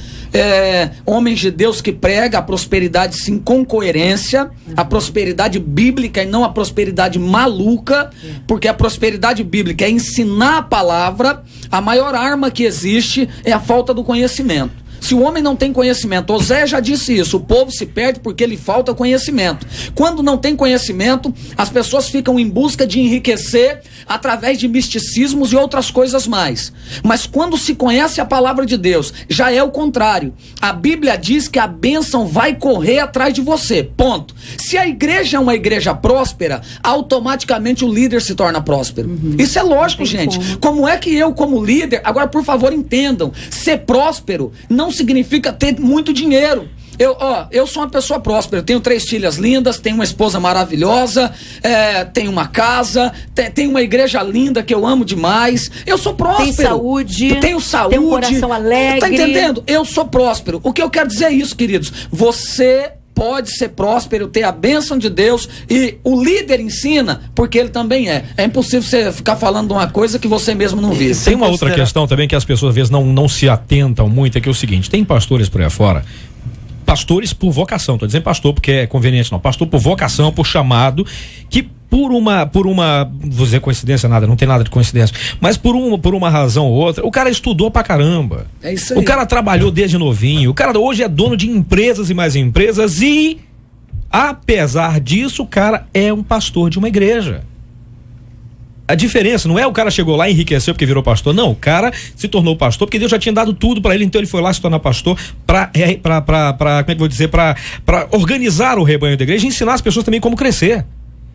homens de Deus que pregam a prosperidade sim com coerência, a prosperidade bíblica e não a prosperidade maluca, porque a prosperidade bíblica é ensinar a palavra. A maior arma que existe é a falta do conhecimento. Se o homem não tem conhecimento, Osé já disse isso, o povo se perde porque lhe falta conhecimento. Quando não tem conhecimento, as pessoas ficam em busca de enriquecer através de misticismos e outras coisas mais. Mas quando se conhece a palavra de Deus, já é o contrário. A Bíblia diz que a bênção vai correr atrás de você, ponto. Se a igreja é uma igreja próspera, automaticamente o líder se torna próspero. Isso é lógico, gente. Como é que eu, como líder, agora por favor entendam, ser próspero não significa ter muito dinheiro. Eu sou uma pessoa próspera, eu tenho 3 filhas lindas, tenho uma esposa maravilhosa, tenho uma casa, tenho uma igreja linda que eu amo demais. Eu sou próspero. Tem saúde. Tenho saúde. Tem um coração alegre. Tá entendendo? Eu sou próspero. O que eu quero dizer é isso, queridos. Você pode ser próspero, ter a bênção de Deus, e o líder ensina porque ele também é. É impossível você ficar falando de uma coisa que você mesmo não vive. Tem uma outra questão também que as pessoas às vezes não se atentam muito, é que é o seguinte: tem pastores por aí fora, pastores por vocação, tô dizendo pastor porque é conveniente, não, pastor por vocação, por chamado, que por uma, vou dizer coincidência, nada, não tem nada de coincidência, mas por uma razão ou outra, o cara estudou pra caramba. É isso aí. O cara trabalhou desde novinho, o cara hoje é dono de empresas e mais empresas e, apesar disso, o cara é um pastor de uma igreja. A diferença não é o cara chegou lá e enriqueceu porque virou pastor, não, o cara se tornou pastor porque Deus já tinha dado tudo para ele, então ele foi lá se tornar pastor para como é que eu vou dizer, para organizar o rebanho da igreja e ensinar as pessoas também como crescer.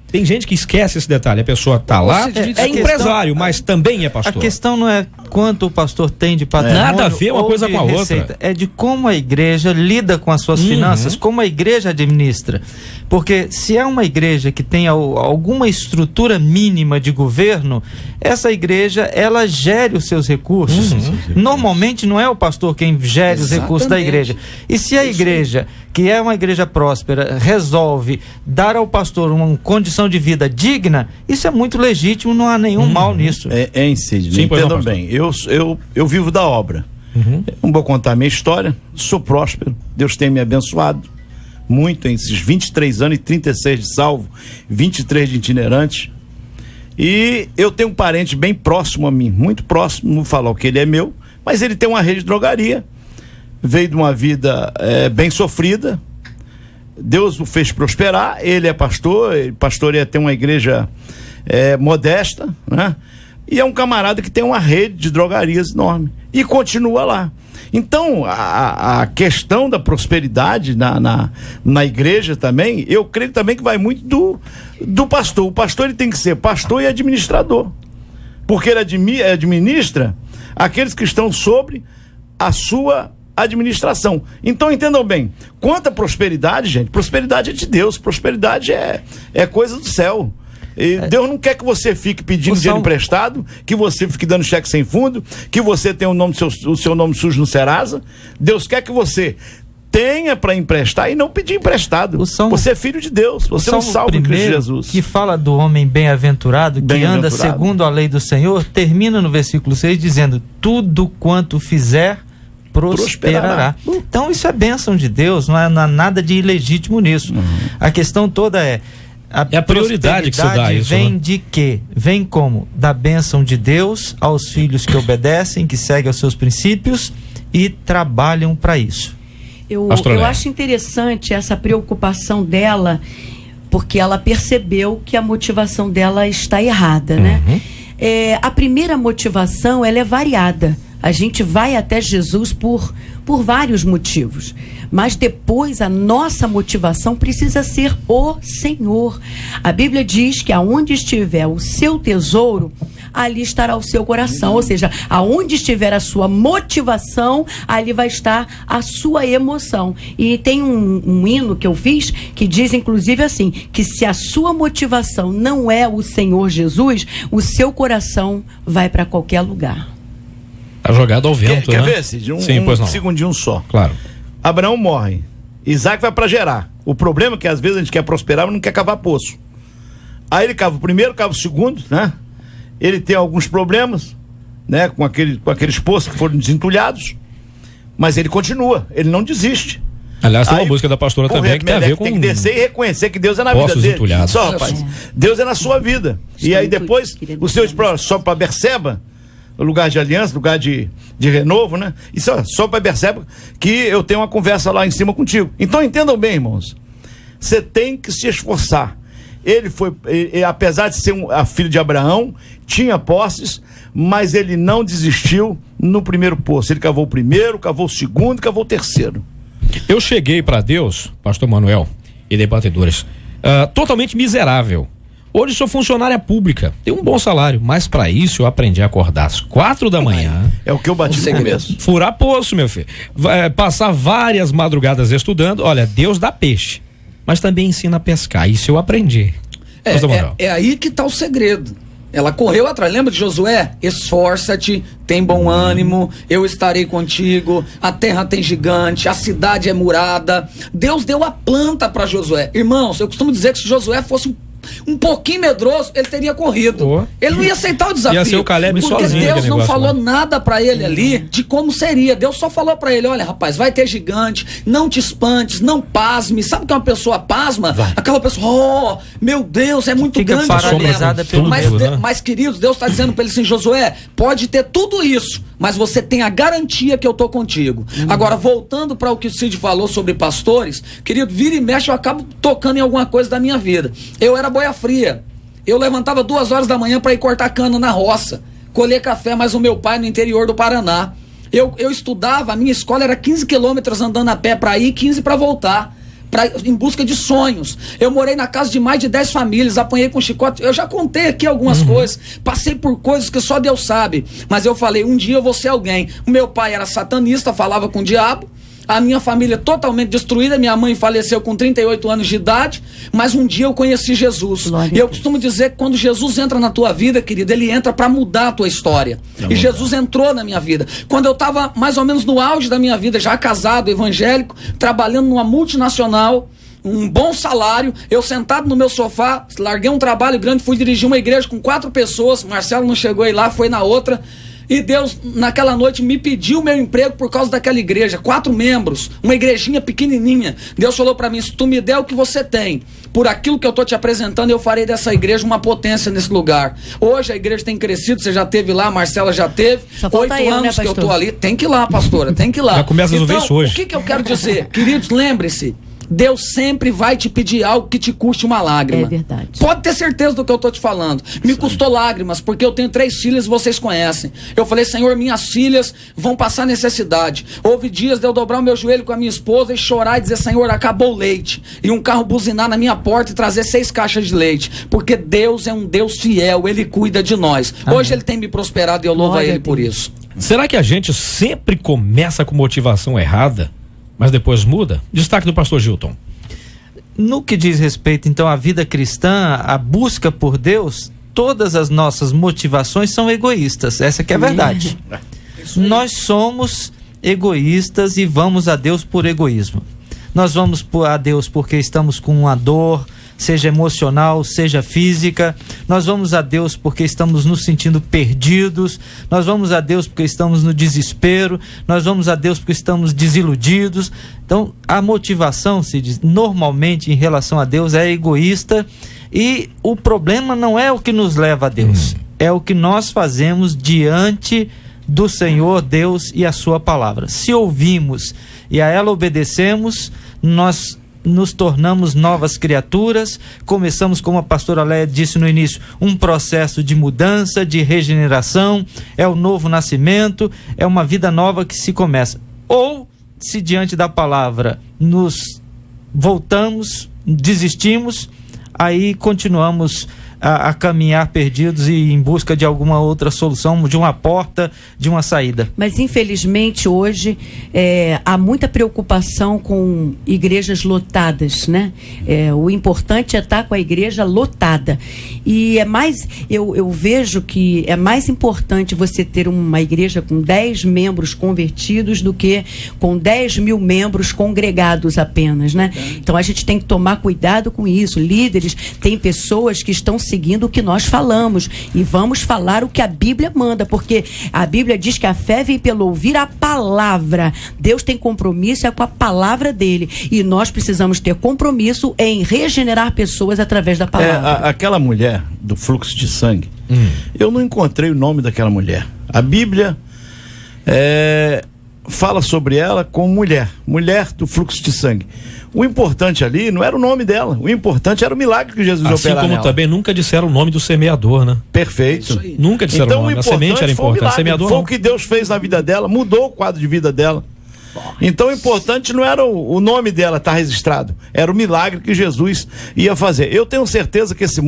Tem gente que esquece esse detalhe, a pessoa tá lá, é empresário, mas também é pastor. A questão não é quanto o pastor tem de patrimônio, nada a ver uma coisa com a outra. É de como a igreja lida com as suas finanças, como a igreja administra. Porque se é uma igreja que tem alguma estrutura mínima de governo, essa igreja, ela gere os seus recursos. Normalmente não é o pastor quem gere os recursos da igreja. E se a igreja, que é uma igreja próspera, resolve dar ao pastor uma condição de vida digna, isso é muito legítimo, não há nenhum mal nisso. Sidney, entendam bem, eu vivo da obra. Não vou contar a minha história, sou próspero, Deus tem me abençoado muito em esses 23 anos e 36 de salvo, 23 de itinerante, e eu tenho um parente bem próximo a mim, muito próximo, não vou falar o que ele é meu, mas ele tem uma rede de drogaria, veio de uma vida bem sofrida, Deus o fez prosperar, ele é pastor, pastoreia, tem uma igreja modesta, né? E é um camarada que tem uma rede de drogarias enorme e continua lá. Então a questão da prosperidade na igreja também, eu creio também que vai muito do pastor. O pastor ele tem que ser pastor e administrador, porque ele administra aqueles que estão sobre a sua administração. Então entendam bem, quanto à prosperidade, gente, prosperidade é de Deus, prosperidade é coisa do céu. E Deus não quer que você fique pedindo dinheiro emprestado, que você fique dando cheque sem fundo, que você tenha o seu nome sujo no Serasa. Deus quer que você tenha para emprestar e não pedir emprestado. Você é filho de Deus, você é um salvo em Cristo Jesus. Que fala do homem bem-aventurado, que anda segundo a lei do Senhor, termina no versículo 6 dizendo: tudo quanto fizer prosperará. Então isso é bênção de Deus, não há nada de ilegítimo nisso. A questão toda é a prioridade que se dá isso, vem, né? de quê? Vem como? Da bênção de Deus aos filhos que obedecem, que seguem os seus princípios e trabalham para isso. Eu acho interessante essa preocupação dela, porque ela percebeu que a motivação dela está errada, né? A primeira motivação, ela é variada. A gente vai até Jesus por vários motivos, mas depois a nossa motivação precisa ser o Senhor. A Bíblia diz que aonde estiver o seu tesouro, ali estará o seu coração, ou seja, aonde estiver a sua motivação, ali vai estar a sua emoção. E tem um hino que eu fiz que diz inclusive assim, que se a sua motivação não é o Senhor Jesus, o seu coração vai para qualquer lugar. Tá jogado ao vento, quer né? ver, Cid? Um segundinho só. Claro. Abraão morre. Isaac vai para Gerar. O problema é que às vezes a gente quer prosperar, mas não quer cavar poço. Aí ele cava o primeiro, cava o segundo, né? Ele tem alguns problemas, né? Com aqueles poços que foram desentulhados. Mas ele continua, ele não desiste. Aliás, tem uma música da pastora também que tem a ver com... Tem que descer e reconhecer que Deus é na vida dele. Entulhados. Só, rapaz. Deus é na sua vida. E aí depois, o seu sobe para Berseba, lugar de aliança, lugar de renovo, né? E só para Berseba que eu tenho uma conversa lá em cima contigo. Então entendam bem, irmãos. Você tem que se esforçar. Ele apesar de ser filho de Abraão, tinha posses, mas ele não desistiu no primeiro poço. Ele cavou o primeiro, cavou o segundo, cavou o terceiro. Eu cheguei para Deus, pastor Manuel e debatedores, totalmente miserável. Hoje sou funcionária pública, tenho um bom salário, mas para isso eu aprendi a acordar às 4 da manhã. É o que eu bati no começo. Furar poço, meu filho. Passar várias madrugadas estudando. Olha, Deus dá peixe, mas também ensina a pescar. Isso eu aprendi. É aí que está o segredo. Ela correu atrás. Lembra de Josué? Esforça-te, tem bom ânimo, eu estarei contigo, a terra tem gigante, a cidade é murada. Deus deu a planta para Josué. Irmãos, eu costumo dizer que se Josué fosse um pouquinho medroso, ele teria corrido. Ele não ia aceitar o desafio. Ia ser o Caleb porque sozinho. Deus não falou né? nada pra ele ali de como seria. Deus só falou pra ele: olha, rapaz, vai ter gigante, não te espantes, não pasme. Sabe que uma pessoa pasma? Aquela pessoa, meu Deus, é muito Fica grande. paralisada pelo medo, né? Mas, queridos, Deus está dizendo pra ele assim: Josué, pode ter tudo isso, mas você tem a garantia que eu tô contigo. Agora, voltando para o que o Cid falou sobre pastores, querido, vira e mexe, eu acabo tocando em alguma coisa da minha vida. Eu era boia fria. Eu levantava 2 horas da manhã para ir cortar cana na roça, colher café, mas o meu pai no interior do Paraná. Eu estudava, a minha escola era 15 quilômetros andando a pé para ir, 15 para voltar, em busca de sonhos. Eu morei na casa de mais de 10 famílias, apanhei com chicote. Eu já contei aqui algumas coisas, passei por coisas que só Deus sabe, mas eu falei: um dia eu vou ser alguém. O meu pai era satanista, falava com o diabo. A minha família totalmente destruída, minha mãe faleceu com 38 anos de idade, mas um dia eu conheci Jesus. E eu costumo dizer que quando Jesus entra na tua vida, querido, ele entra para mudar a tua história. E Jesus entrou na minha vida. Quando eu estava mais ou menos no auge da minha vida, já casado, evangélico, trabalhando numa multinacional, um bom salário, eu sentado no meu sofá, larguei um trabalho grande, fui dirigir uma igreja com 4 pessoas, Marcelo não chegou aí lá, foi na outra. E Deus, naquela noite, me pediu meu emprego por causa daquela igreja. 4 membros, uma igrejinha pequenininha. Deus falou pra mim: se tu me der o que você tem, por aquilo que eu tô te apresentando, eu farei dessa igreja uma potência nesse lugar. Hoje a igreja tem crescido, você já teve lá, a Marcela já teve. 8 anos que eu tô ali. Tem que ir lá, pastora, tem que ir lá. Já começa a resolver isso hoje. O que eu quero dizer? Queridos, lembre-se, Deus sempre vai te pedir algo que te custe uma lágrima. É verdade. Pode ter certeza do que eu tô te falando. Me custou lágrimas, porque eu tenho 3 filhas, vocês conhecem. Eu falei: Senhor, minhas filhas vão passar necessidade. Houve dias de eu dobrar o meu joelho com a minha esposa e chorar e dizer: Senhor, acabou o leite. E um carro buzinar na minha porta e trazer 6 caixas de leite. Porque Deus é um Deus fiel, Ele cuida de nós. Amém. Hoje Ele tem me prosperado e eu louvo a Ele por isso. Será que a gente sempre começa com motivação errada, mas depois muda? Destaque do pastor Gilton. No que diz respeito, então, à vida cristã, a busca por Deus, todas as nossas motivações são egoístas. Essa que é a verdade. Nós somos egoístas e vamos a Deus por egoísmo. Nós vamos a Deus porque estamos com uma dor, seja emocional, seja física. Nós vamos a Deus porque estamos nos sentindo perdidos. Nós vamos a Deus porque estamos no desespero. Nós vamos a Deus porque estamos desiludidos. Então, a motivação, se diz, normalmente em relação a Deus é egoísta, e o problema não é o que nos leva a Deus, é o que nós fazemos diante do Senhor Deus e a sua palavra. Se ouvimos e a ela obedecemos, nós nos tornamos novas criaturas, começamos, como a pastora Léa disse no início, um processo de mudança, de regeneração, é o novo nascimento, é uma vida nova que se começa. Ou, se diante da palavra nos voltamos, desistimos, aí continuamos a caminhar perdidos e em busca de alguma outra solução, de uma porta, de uma saída. Mas infelizmente hoje há muita preocupação com igrejas lotadas, né? O importante é estar com a igreja lotada. E eu vejo que é mais importante você ter uma igreja com 10 membros convertidos do que com 10 mil membros congregados apenas, né? Então a gente tem que tomar cuidado com isso. Líderes, tem pessoas que estão seguindo o que nós falamos, e vamos falar o que a Bíblia manda, porque a Bíblia diz que a fé vem pelo ouvir a palavra. Deus tem compromisso com a palavra dele, e nós precisamos ter compromisso em regenerar pessoas através da palavra. Aquela mulher do fluxo de sangue, eu não encontrei o nome daquela mulher. A Bíblia fala sobre ela como mulher do fluxo de sangue. O importante ali não era o nome dela, o importante era o milagre que Jesus operava nela. Assim como também nunca disseram o nome do semeador, né? Perfeito. Nunca disseram então, o nome, a semente era importante, o semeador foi o que Deus fez na vida dela, mudou o quadro de vida dela. Então o importante não era o nome dela estar registrado, era o milagre que Jesus ia fazer. Eu tenho certeza que essa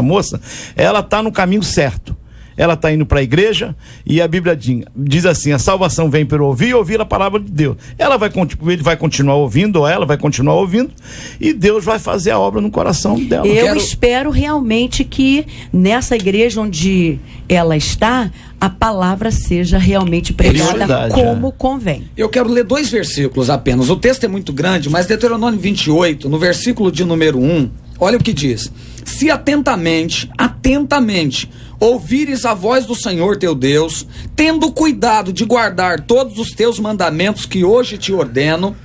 moça, ela está no caminho certo. ela está indo para a igreja e a Bíblia diz assim: a salvação vem pelo ouvir e ouvir a palavra de Deus. Ele vai continuar ouvindo, ou ela vai continuar ouvindo, e Deus vai fazer a obra no coração dela. Eu espero realmente que nessa igreja onde ela está, a palavra seja realmente pregada como convém. Eu quero ler 2 versículos apenas. O texto é muito grande, mas Deuteronômio 28, no versículo de número 1, olha o que diz: se atentamente ouvires a voz do Senhor teu Deus, tendo cuidado de guardar todos os teus mandamentos que hoje te ordeno,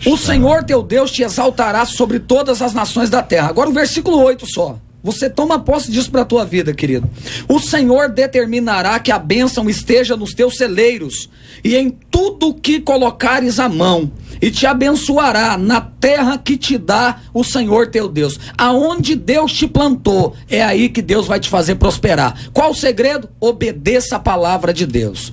o Senhor teu Deus te exaltará sobre todas as nações da terra. Agora o versículo 8 só. Você toma posse disso para a tua vida, querido. O Senhor determinará que a bênção esteja nos teus celeiros e em tudo que colocares a mão, e te abençoará na terra que te dá o Senhor teu Deus. Aonde Deus te plantou, é aí que Deus vai te fazer prosperar. Qual o segredo? Obedeça a palavra de Deus.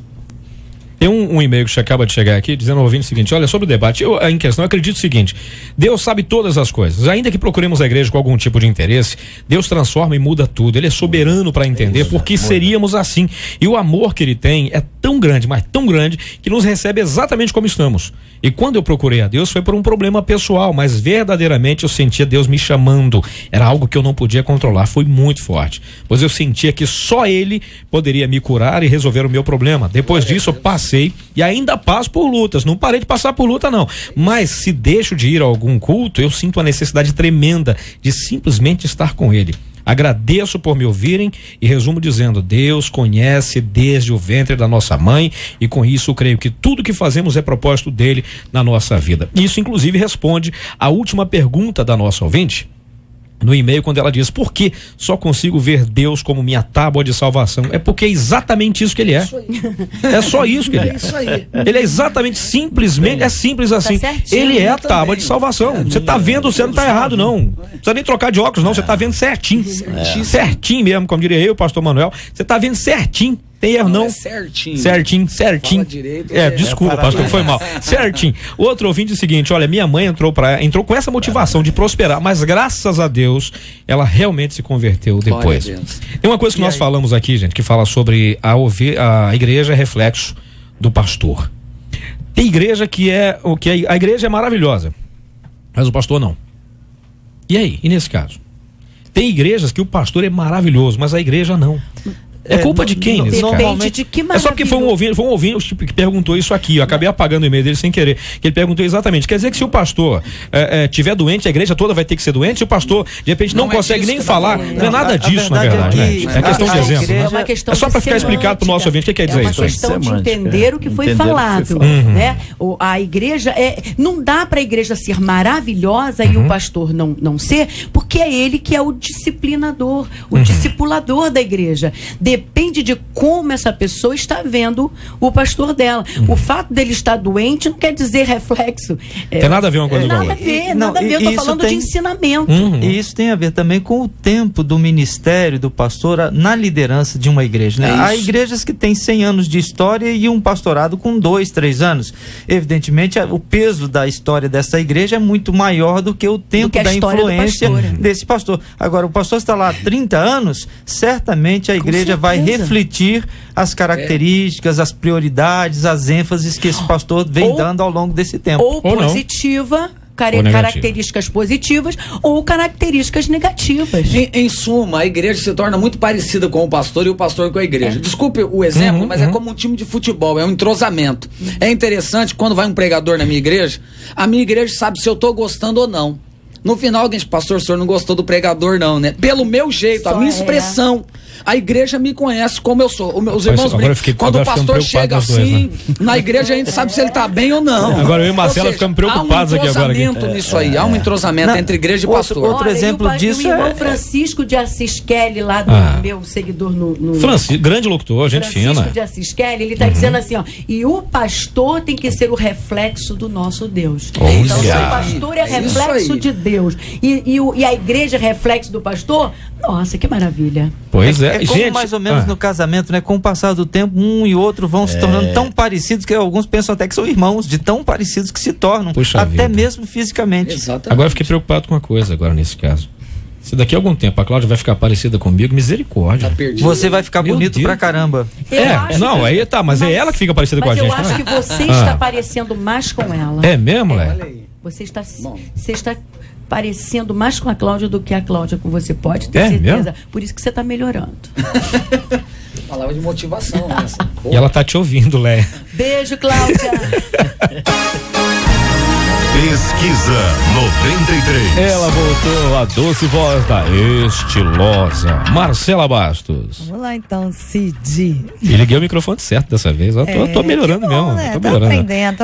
Tem um e-mail que acaba de chegar aqui dizendo ao ouvinte o seguinte: olha, sobre o debate, eu em questão acredito o seguinte: Deus sabe todas as coisas, ainda que procuremos a igreja com algum tipo de interesse, Deus transforma e muda tudo. Ele é soberano para entender por que seríamos assim, e o amor que ele tem é tão grande, mas tão grande, que nos recebe exatamente como estamos. E quando eu procurei a Deus foi por um problema pessoal, mas verdadeiramente eu sentia Deus me chamando. Era algo que eu não podia controlar, foi muito forte, pois eu sentia que só Ele poderia me curar e resolver o meu problema. Depois disso eu passei e ainda passo por lutas, não parei de passar por luta não, mas se deixo de ir a algum culto, eu sinto a necessidade tremenda de simplesmente estar com Ele. Agradeço por me ouvirem e resumo dizendo: Deus conhece desde o ventre da nossa mãe, e com isso eu creio que tudo que fazemos é propósito dele na nossa vida. Isso inclusive responde à última pergunta da nossa ouvinte no e-mail, quando ela diz: por que só consigo ver Deus como minha tábua de salvação? É porque é exatamente isso que ele é. É só isso que ele é. Isso aí. Ele é exatamente, simplesmente, é simples assim. Ele é a tábua de salvação. Você tá vendo, você não tá errado não. Não precisa nem trocar de óculos não, você tá vendo certinho. Certinho mesmo, como diria eu, o pastor Manuel. Você tá vendo certinho. Tem erro não? Certinho. Fala direito, desculpa, pastor, foi mal. Certinho. O outro ouvinte diz o seguinte: olha, minha mãe entrou com essa motivação de prosperar, mas graças a Deus ela realmente se converteu depois. Tem uma coisa que nós falamos aqui, gente, que fala sobre a igreja é reflexo do pastor. Tem igreja que a igreja é maravilhosa, mas o pastor não. E aí? E nesse caso? Tem igrejas que o pastor é maravilhoso, mas a igreja não. É culpa de quem nesse caso? Depende de que maravilha. É só porque foi um ouvinte que perguntou isso aqui. Eu acabei apagando o e-mail dele sem querer. Que ele perguntou exatamente: quer dizer que se o pastor tiver doente, a igreja toda vai ter que ser doente? Se o pastor de repente não consegue nem falar, não é nada disso, na verdade. É questão de exemplo. É uma questão é só para ficar explicado pro nosso ouvinte o que quer dizer isso. É uma questão de entender o que foi falado, né? A igreja não dá para a igreja ser maravilhosa e o pastor não ser, porque é ele que é o disciplinador, o discipulador da igreja. Depende de como essa pessoa está vendo o pastor dela. O fato dele estar doente não quer dizer reflexo. Tem nada a ver uma coisa com a outra. Nada a ver. Eu estou falando de ensinamento. E isso tem a ver também com o tempo do ministério do pastor na liderança de uma igreja, né? Há igrejas que têm 100 anos de história e um pastorado com 2, 3 anos. Evidentemente, o peso da história dessa igreja é muito maior do que o tempo da influência desse pastor. Agora, o pastor está lá há 30 anos, certamente a igreja vai refletir as características, as prioridades, as ênfases que esse pastor vem dando ao longo desse tempo. Ou positiva, características positivas ou características negativas. Em suma, a igreja se torna muito parecida com o pastor e o pastor com a igreja. Desculpe o exemplo, mas é como um time de futebol, é um entrosamento. É interessante, quando vai um pregador na minha igreja, a minha igreja sabe se eu estou gostando ou não. No final, alguém diz: pastor, o senhor não gostou do pregador não, né? Pelo meu jeito, a minha expressão. A igreja me conhece como eu sou. Os irmãos brincam. Quando o pastor chega assim, na igreja a gente sabe se ele tá bem ou não. Agora eu e Marcela ficamos preocupados aqui agora. Há um entrosamento nisso aí. Há um entrosamento entre igreja e pastor. Outro exemplo disso é o irmão Francisco de Assis Kelly, lá do meu seguidor no Francisco, grande locutor, gente fina. Francisco de Assis Kelly, ele tá dizendo assim, ó: e o pastor tem que ser o reflexo do nosso Deus. Então, se o pastor é reflexo de Deus e a igreja é reflexo do pastor, nossa, que maravilha. Pois é, como gente, mais ou menos no casamento, né? Com o passar do tempo, um e outro vão se tornando tão parecidos que alguns pensam até que são irmãos, de tão parecidos que se tornam, até mesmo fisicamente. Exatamente. Agora eu fiquei preocupado com uma coisa agora nesse caso. Se daqui a algum tempo a Cláudia vai ficar parecida comigo, misericórdia. Você vai ficar bonito pra caramba. Aí tá, mas é ela que fica parecida com a gente. Mas eu acho que você está parecendo mais com ela. É mesmo, Você está parecendo mais com a Cláudia do que a Cláudia com você, pode ter certeza. Mesmo? Por isso que você está melhorando. Palavra de motivação, né? E ela tá te ouvindo, Léia. Beijo, Cláudia. Pesquisa 93. Ela voltou, a doce voz da estilosa Marcela Bastos. Vamos lá então, Cid. E liguei o microfone certo dessa vez. Eu tô melhorando mesmo. Né? Tô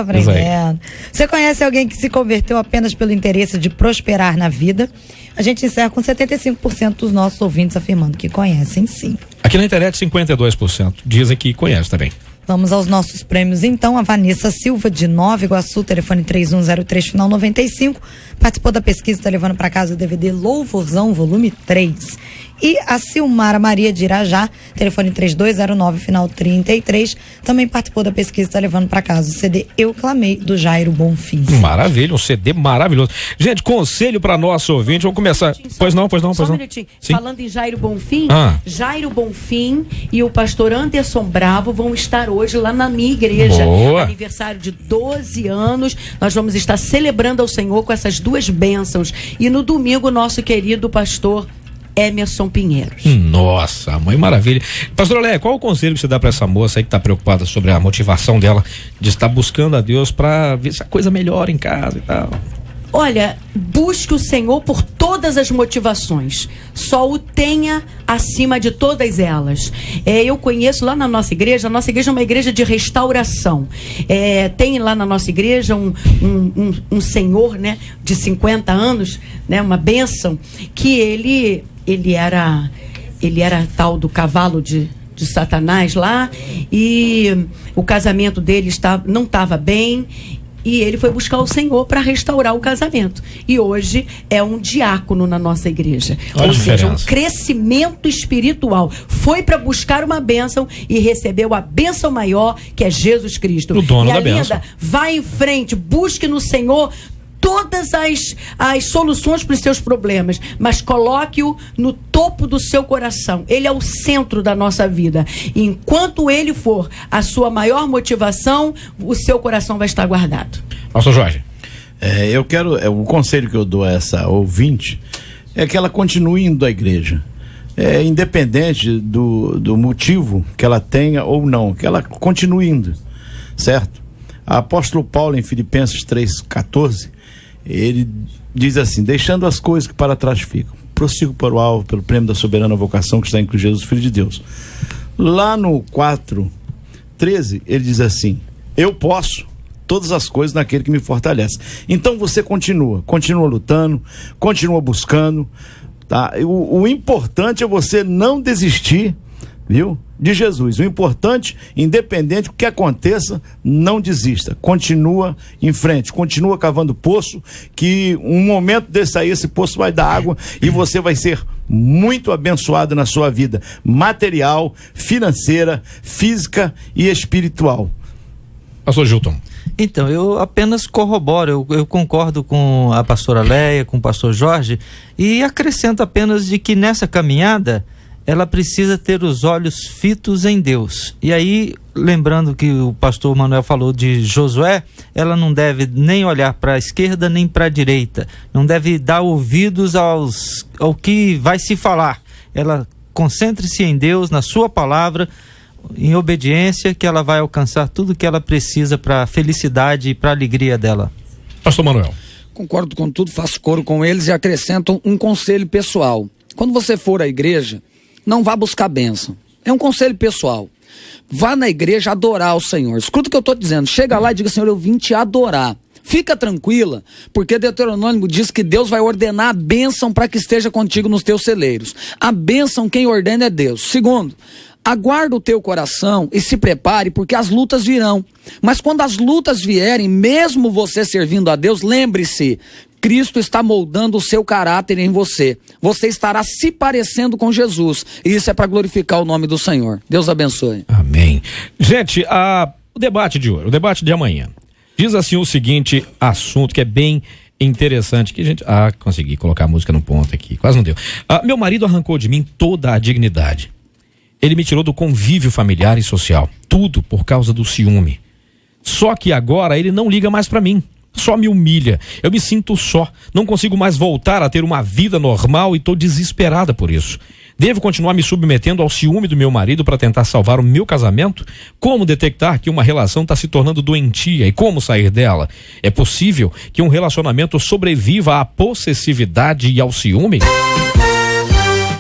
aprendendo. Você conhece alguém que se converteu apenas pelo interesse de prosperar na vida? A gente encerra com 75% dos nossos ouvintes afirmando que conhecem, sim. Aqui na internet, 52% dizem que conhece também. Vamos aos nossos prêmios então. A Vanessa Silva de Nova Iguaçu, telefone 3103 final 95, participou da pesquisa, está levando para casa o DVD Louvorzão volume 3. E a Silmara Maria de Irajá, telefone 3209 final 33, também participou da pesquisa, está levando para casa o CD Eu Clamei do Jairo Bonfim. Maravilha, um CD maravilhoso. Gente, conselho para nosso ouvinte, vamos começar. Pois não. Só um minutinho. Falando em Jairo Bonfim, Jairo Bonfim e o pastor Anderson Bravo vão estar hoje lá na minha igreja. Boa. Aniversário de 12 anos. Nós vamos estar celebrando ao Senhor com essas duas bênçãos. E no domingo, nosso querido pastor Emerson Pinheiros. Nossa, mãe maravilha. Pastor Léia, qual o conselho que você dá para essa moça aí que está preocupada sobre a motivação dela de estar buscando a Deus para ver se a coisa melhora em casa e tal? Olha, busque o Senhor por todas as motivações. Só o tenha acima de todas elas. Eu conheço lá na nossa igreja, a nossa igreja é uma igreja de restauração. Tem lá na nossa igreja um senhor, né, de 50 anos, né, uma bênção, que ele era tal do cavalo de Satanás lá, e o casamento dele não estava bem. E ele foi buscar o Senhor para restaurar o casamento. E hoje é um diácono na nossa igreja. Ou seja, um crescimento espiritual. Foi para buscar uma bênção e recebeu a bênção maior, que é Jesus Cristo. O dono da bênção. Linda, vai em frente, busque no Senhor todas as soluções para os seus problemas, mas coloque-o no topo do seu coração. Ele é o centro da nossa vida. E enquanto ele for a sua maior motivação, o seu coração vai estar guardado. Pastor Jorge. O conselho que eu dou a essa ouvinte é que ela continue indo à igreja. Independente do motivo que ela tenha ou não, que ela continue indo, certo? O apóstolo Paulo, em Filipenses 3,14, ele diz assim: deixando as coisas que para trás ficam, prossigo para o alvo, pelo prêmio da soberana vocação que está em Cristo Jesus, Filho de Deus. Lá no 4,13, ele diz assim: eu posso todas as coisas naquele que me fortalece. Então você continua lutando, continua buscando, tá? O importante é você não desistir, viu? De Jesus. O importante, independente do que aconteça, não desista. Continua em frente, continua cavando poço, que um momento desse aí, esse poço vai dar água e você vai ser muito abençoado na sua vida material, financeira, física e espiritual. Pastor Gilton. Então, eu apenas corroboro, eu concordo com a pastora Léia, com o pastor Jorge, e acrescento apenas de que nessa caminhada ela precisa ter os olhos fitos em Deus. E aí, lembrando que o pastor Manuel falou de Josué, ela não deve nem olhar para a esquerda nem para a direita, não deve dar ouvidos ao que vai se falar. Ela concentre-se em Deus, na sua palavra, em obediência, que ela vai alcançar tudo que ela precisa para a felicidade e para a alegria dela. Pastor Manuel. Concordo com tudo, faço coro com eles e acrescento um conselho pessoal. Quando você for à igreja, não vá buscar bênção. É um conselho pessoal. Vá na igreja adorar o Senhor. Escuta o que eu estou dizendo. Chega lá e diga: Senhor, eu vim te adorar. Fica tranquila, porque Deuteronômio diz que Deus vai ordenar a bênção para que esteja contigo nos teus celeiros. A bênção quem ordena é Deus. Segundo, aguarda o teu coração e se prepare, porque as lutas virão. Mas quando as lutas vierem, mesmo você servindo a Deus, lembre-se, Cristo está moldando o seu caráter em você. Você estará se parecendo com Jesus. E isso é para glorificar o nome do Senhor. Deus abençoe. Amém. Gente, o debate de hoje, o debate de amanhã, diz assim o seguinte assunto que é bem interessante que a gente... consegui colocar a música no ponto aqui, quase não deu. Meu marido arrancou de mim toda a dignidade. Ele me tirou do convívio familiar e social, tudo por causa do ciúme. Só que agora ele não liga mais pra mim, só me humilha. Eu me sinto só, não consigo mais voltar a ter uma vida normal e tô desesperada por isso. Devo continuar me submetendo ao ciúme do meu marido para tentar salvar o meu casamento? Como detectar que uma relação está se tornando doentia e como sair dela? É possível que um relacionamento sobreviva à possessividade e ao ciúme?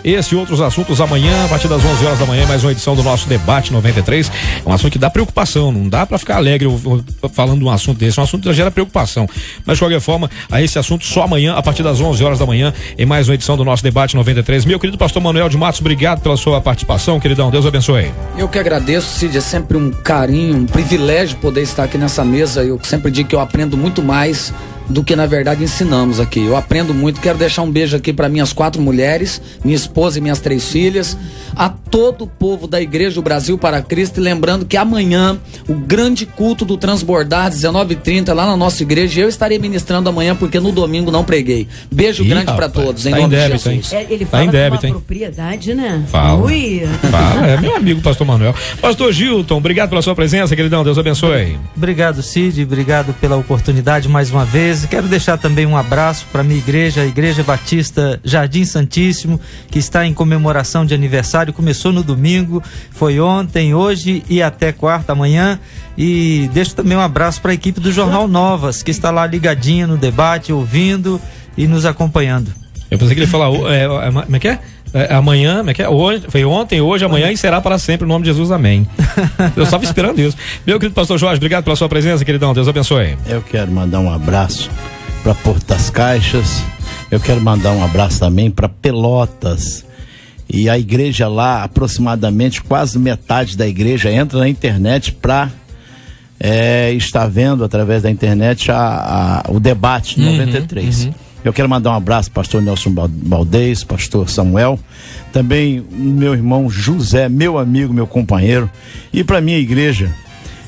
Esse e outros assuntos amanhã, a partir das 11 horas da manhã, mais uma edição do nosso Debate 93. É um assunto que dá preocupação, não dá pra ficar alegre falando de um assunto desse, é um assunto que gera preocupação. Mas de qualquer forma, a esse assunto só amanhã, a partir das 11 horas da manhã, em mais uma edição do nosso Debate 93. Meu querido pastor Manuel de Matos, obrigado pela sua participação, queridão, Deus abençoe. Eu que agradeço, Cid, é sempre um carinho, um privilégio poder estar aqui nessa mesa. Eu sempre digo que eu aprendo muito mais do que na verdade ensinamos aqui. Eu aprendo muito. Quero deixar um beijo aqui para minhas 4 mulheres, minha esposa e minhas 3 filhas, a todo o povo da Igreja do Brasil para Cristo, e lembrando que amanhã o grande culto do Transbordar 19h30 lá na nossa igreja, eu estarei ministrando amanhã porque no domingo não preguei. Beijo grande para todos, em nome de Jesus. Ele fala com uma propriedade, né? Fala. Fala, é meu amigo pastor Manuel. Pastor Gilton, obrigado pela sua presença, queridão, Deus abençoe. Obrigado, Cid, obrigado pela oportunidade mais uma vez. Quero deixar também um abraço para minha igreja, a Igreja Batista Jardim Santíssimo, que está em comemoração de aniversário. Começou no domingo, foi ontem, hoje e até quarta, amanhã. E deixo também um abraço para a equipe do Jornal Novas, que está lá ligadinha no debate, ouvindo e nos acompanhando. Eu pensei que ele ia falar, como é que é? Amanhã, como é que é? Hoje, foi ontem, hoje, amanhã e será para sempre, em nome de Jesus, amém. Eu estava esperando isso. Meu querido pastor Jorge, obrigado pela sua presença, queridão, Deus abençoe. Eu quero mandar um abraço para Porto das Caixas, eu quero mandar um abraço também para Pelotas. E a igreja lá, aproximadamente quase metade da igreja entra na internet para estar vendo através da internet o debate 93. Eu quero mandar um abraço para pastor Nelson Baldez, pastor Samuel, também meu irmão José, meu amigo, meu companheiro, e para minha igreja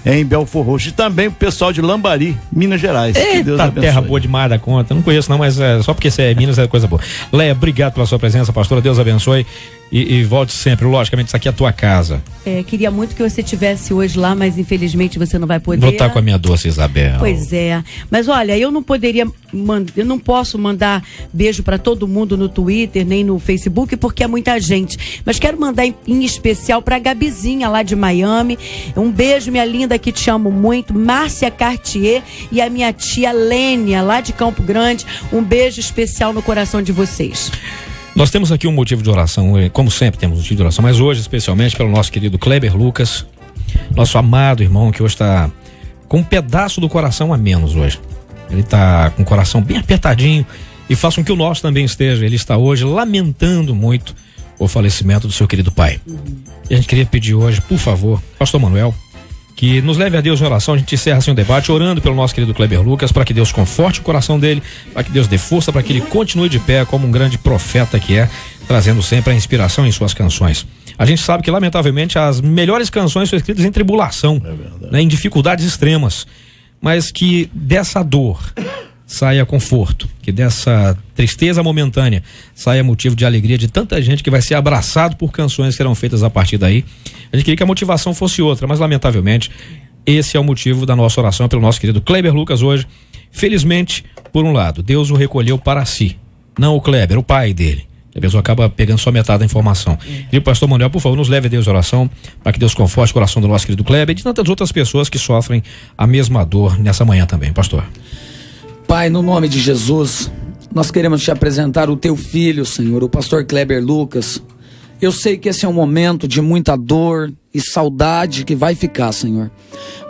em Belfor Roxo, e também o pessoal de Lambari, Minas Gerais. Que Deus abençoe. Terra boa demais da conta, não conheço não, mas só porque você é Minas é coisa boa. Leia, obrigado pela sua presença, pastora, Deus abençoe. E volte sempre, logicamente, isso aqui é a tua casa. Queria muito que você estivesse hoje lá, mas infelizmente você não vai poder. Vou estar com a minha doce Isabel. Pois é. Mas olha, eu não posso mandar beijo para todo mundo no Twitter, nem no Facebook, porque é muita gente. Mas quero mandar em especial para Gabizinha, lá de Miami. Um beijo, minha linda, que te amo muito. Márcia Cartier e a minha tia Lênia, lá de Campo Grande. Um beijo especial no coração de vocês. Nós temos aqui um motivo de oração, como sempre temos um motivo de oração, mas hoje especialmente pelo nosso querido Kleber Lucas, nosso amado irmão que hoje está com um pedaço do coração a menos hoje. Ele está com o coração bem apertadinho e faça com que o nosso também esteja. Ele está hoje lamentando muito o falecimento do seu querido pai. E a gente queria pedir hoje, por favor, pastor Manuel, que nos leve a Deus em oração. A gente encerra assim o debate orando pelo nosso querido Kleber Lucas, para que Deus conforte o coração dele, para que Deus dê força, para que ele continue de pé como um grande profeta que é, trazendo sempre a inspiração em suas canções. A gente sabe que, lamentavelmente, as melhores canções são escritas em tribulação, em dificuldades extremas, mas que dessa dor saia conforto, que dessa tristeza momentânea saia motivo de alegria de tanta gente que vai ser abraçado por canções que serão feitas a partir daí. A gente queria que a motivação fosse outra, mas lamentavelmente esse é o motivo da nossa oração pelo nosso querido Kleber Lucas hoje. Felizmente, por um lado, Deus o recolheu para si, não o Kleber, o pai dele. A pessoa acaba pegando só metade da informação. E o pastor Manuel, por favor, nos leve a Deus em oração, para que Deus conforte o coração do nosso querido Kleber e de tantas outras pessoas que sofrem a mesma dor nessa manhã também, pastor. Pai, no nome de Jesus, nós queremos te apresentar o teu filho, Senhor, o pastor Kleber Lucas. Eu sei que esse é um momento de muita dor e saudade que vai ficar, Senhor.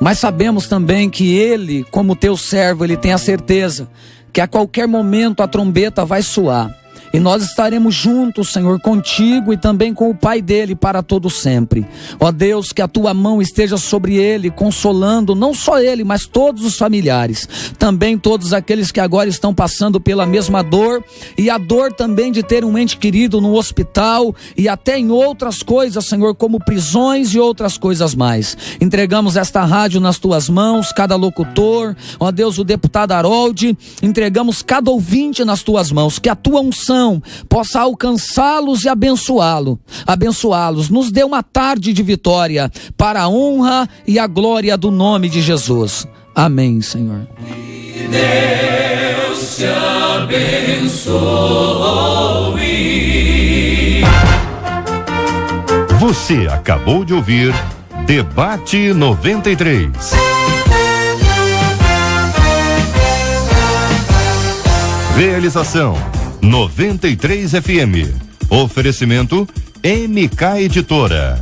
Mas sabemos também que ele, como teu servo, ele tem a certeza que a qualquer momento a trombeta vai soar. E nós estaremos juntos, Senhor, contigo e também com o pai dele para todo sempre. Ó Deus, que a tua mão esteja sobre ele, consolando não só ele, mas todos os familiares. Também todos aqueles que agora estão passando pela mesma dor e a dor também de ter um ente querido no hospital e até em outras coisas, Senhor, como prisões e outras coisas mais. Entregamos esta rádio nas tuas mãos, cada locutor, ó Deus, o deputado Harold, entregamos cada ouvinte nas tuas mãos, que a tua unção possa alcançá-los e abençoá-los. Nos dê uma tarde de vitória para a honra e a glória do nome de Jesus. Amém, Senhor. Que Deus te abençoe. Você acabou de ouvir Debate 93. Realização 93 FM. Oferecimento MK Editora.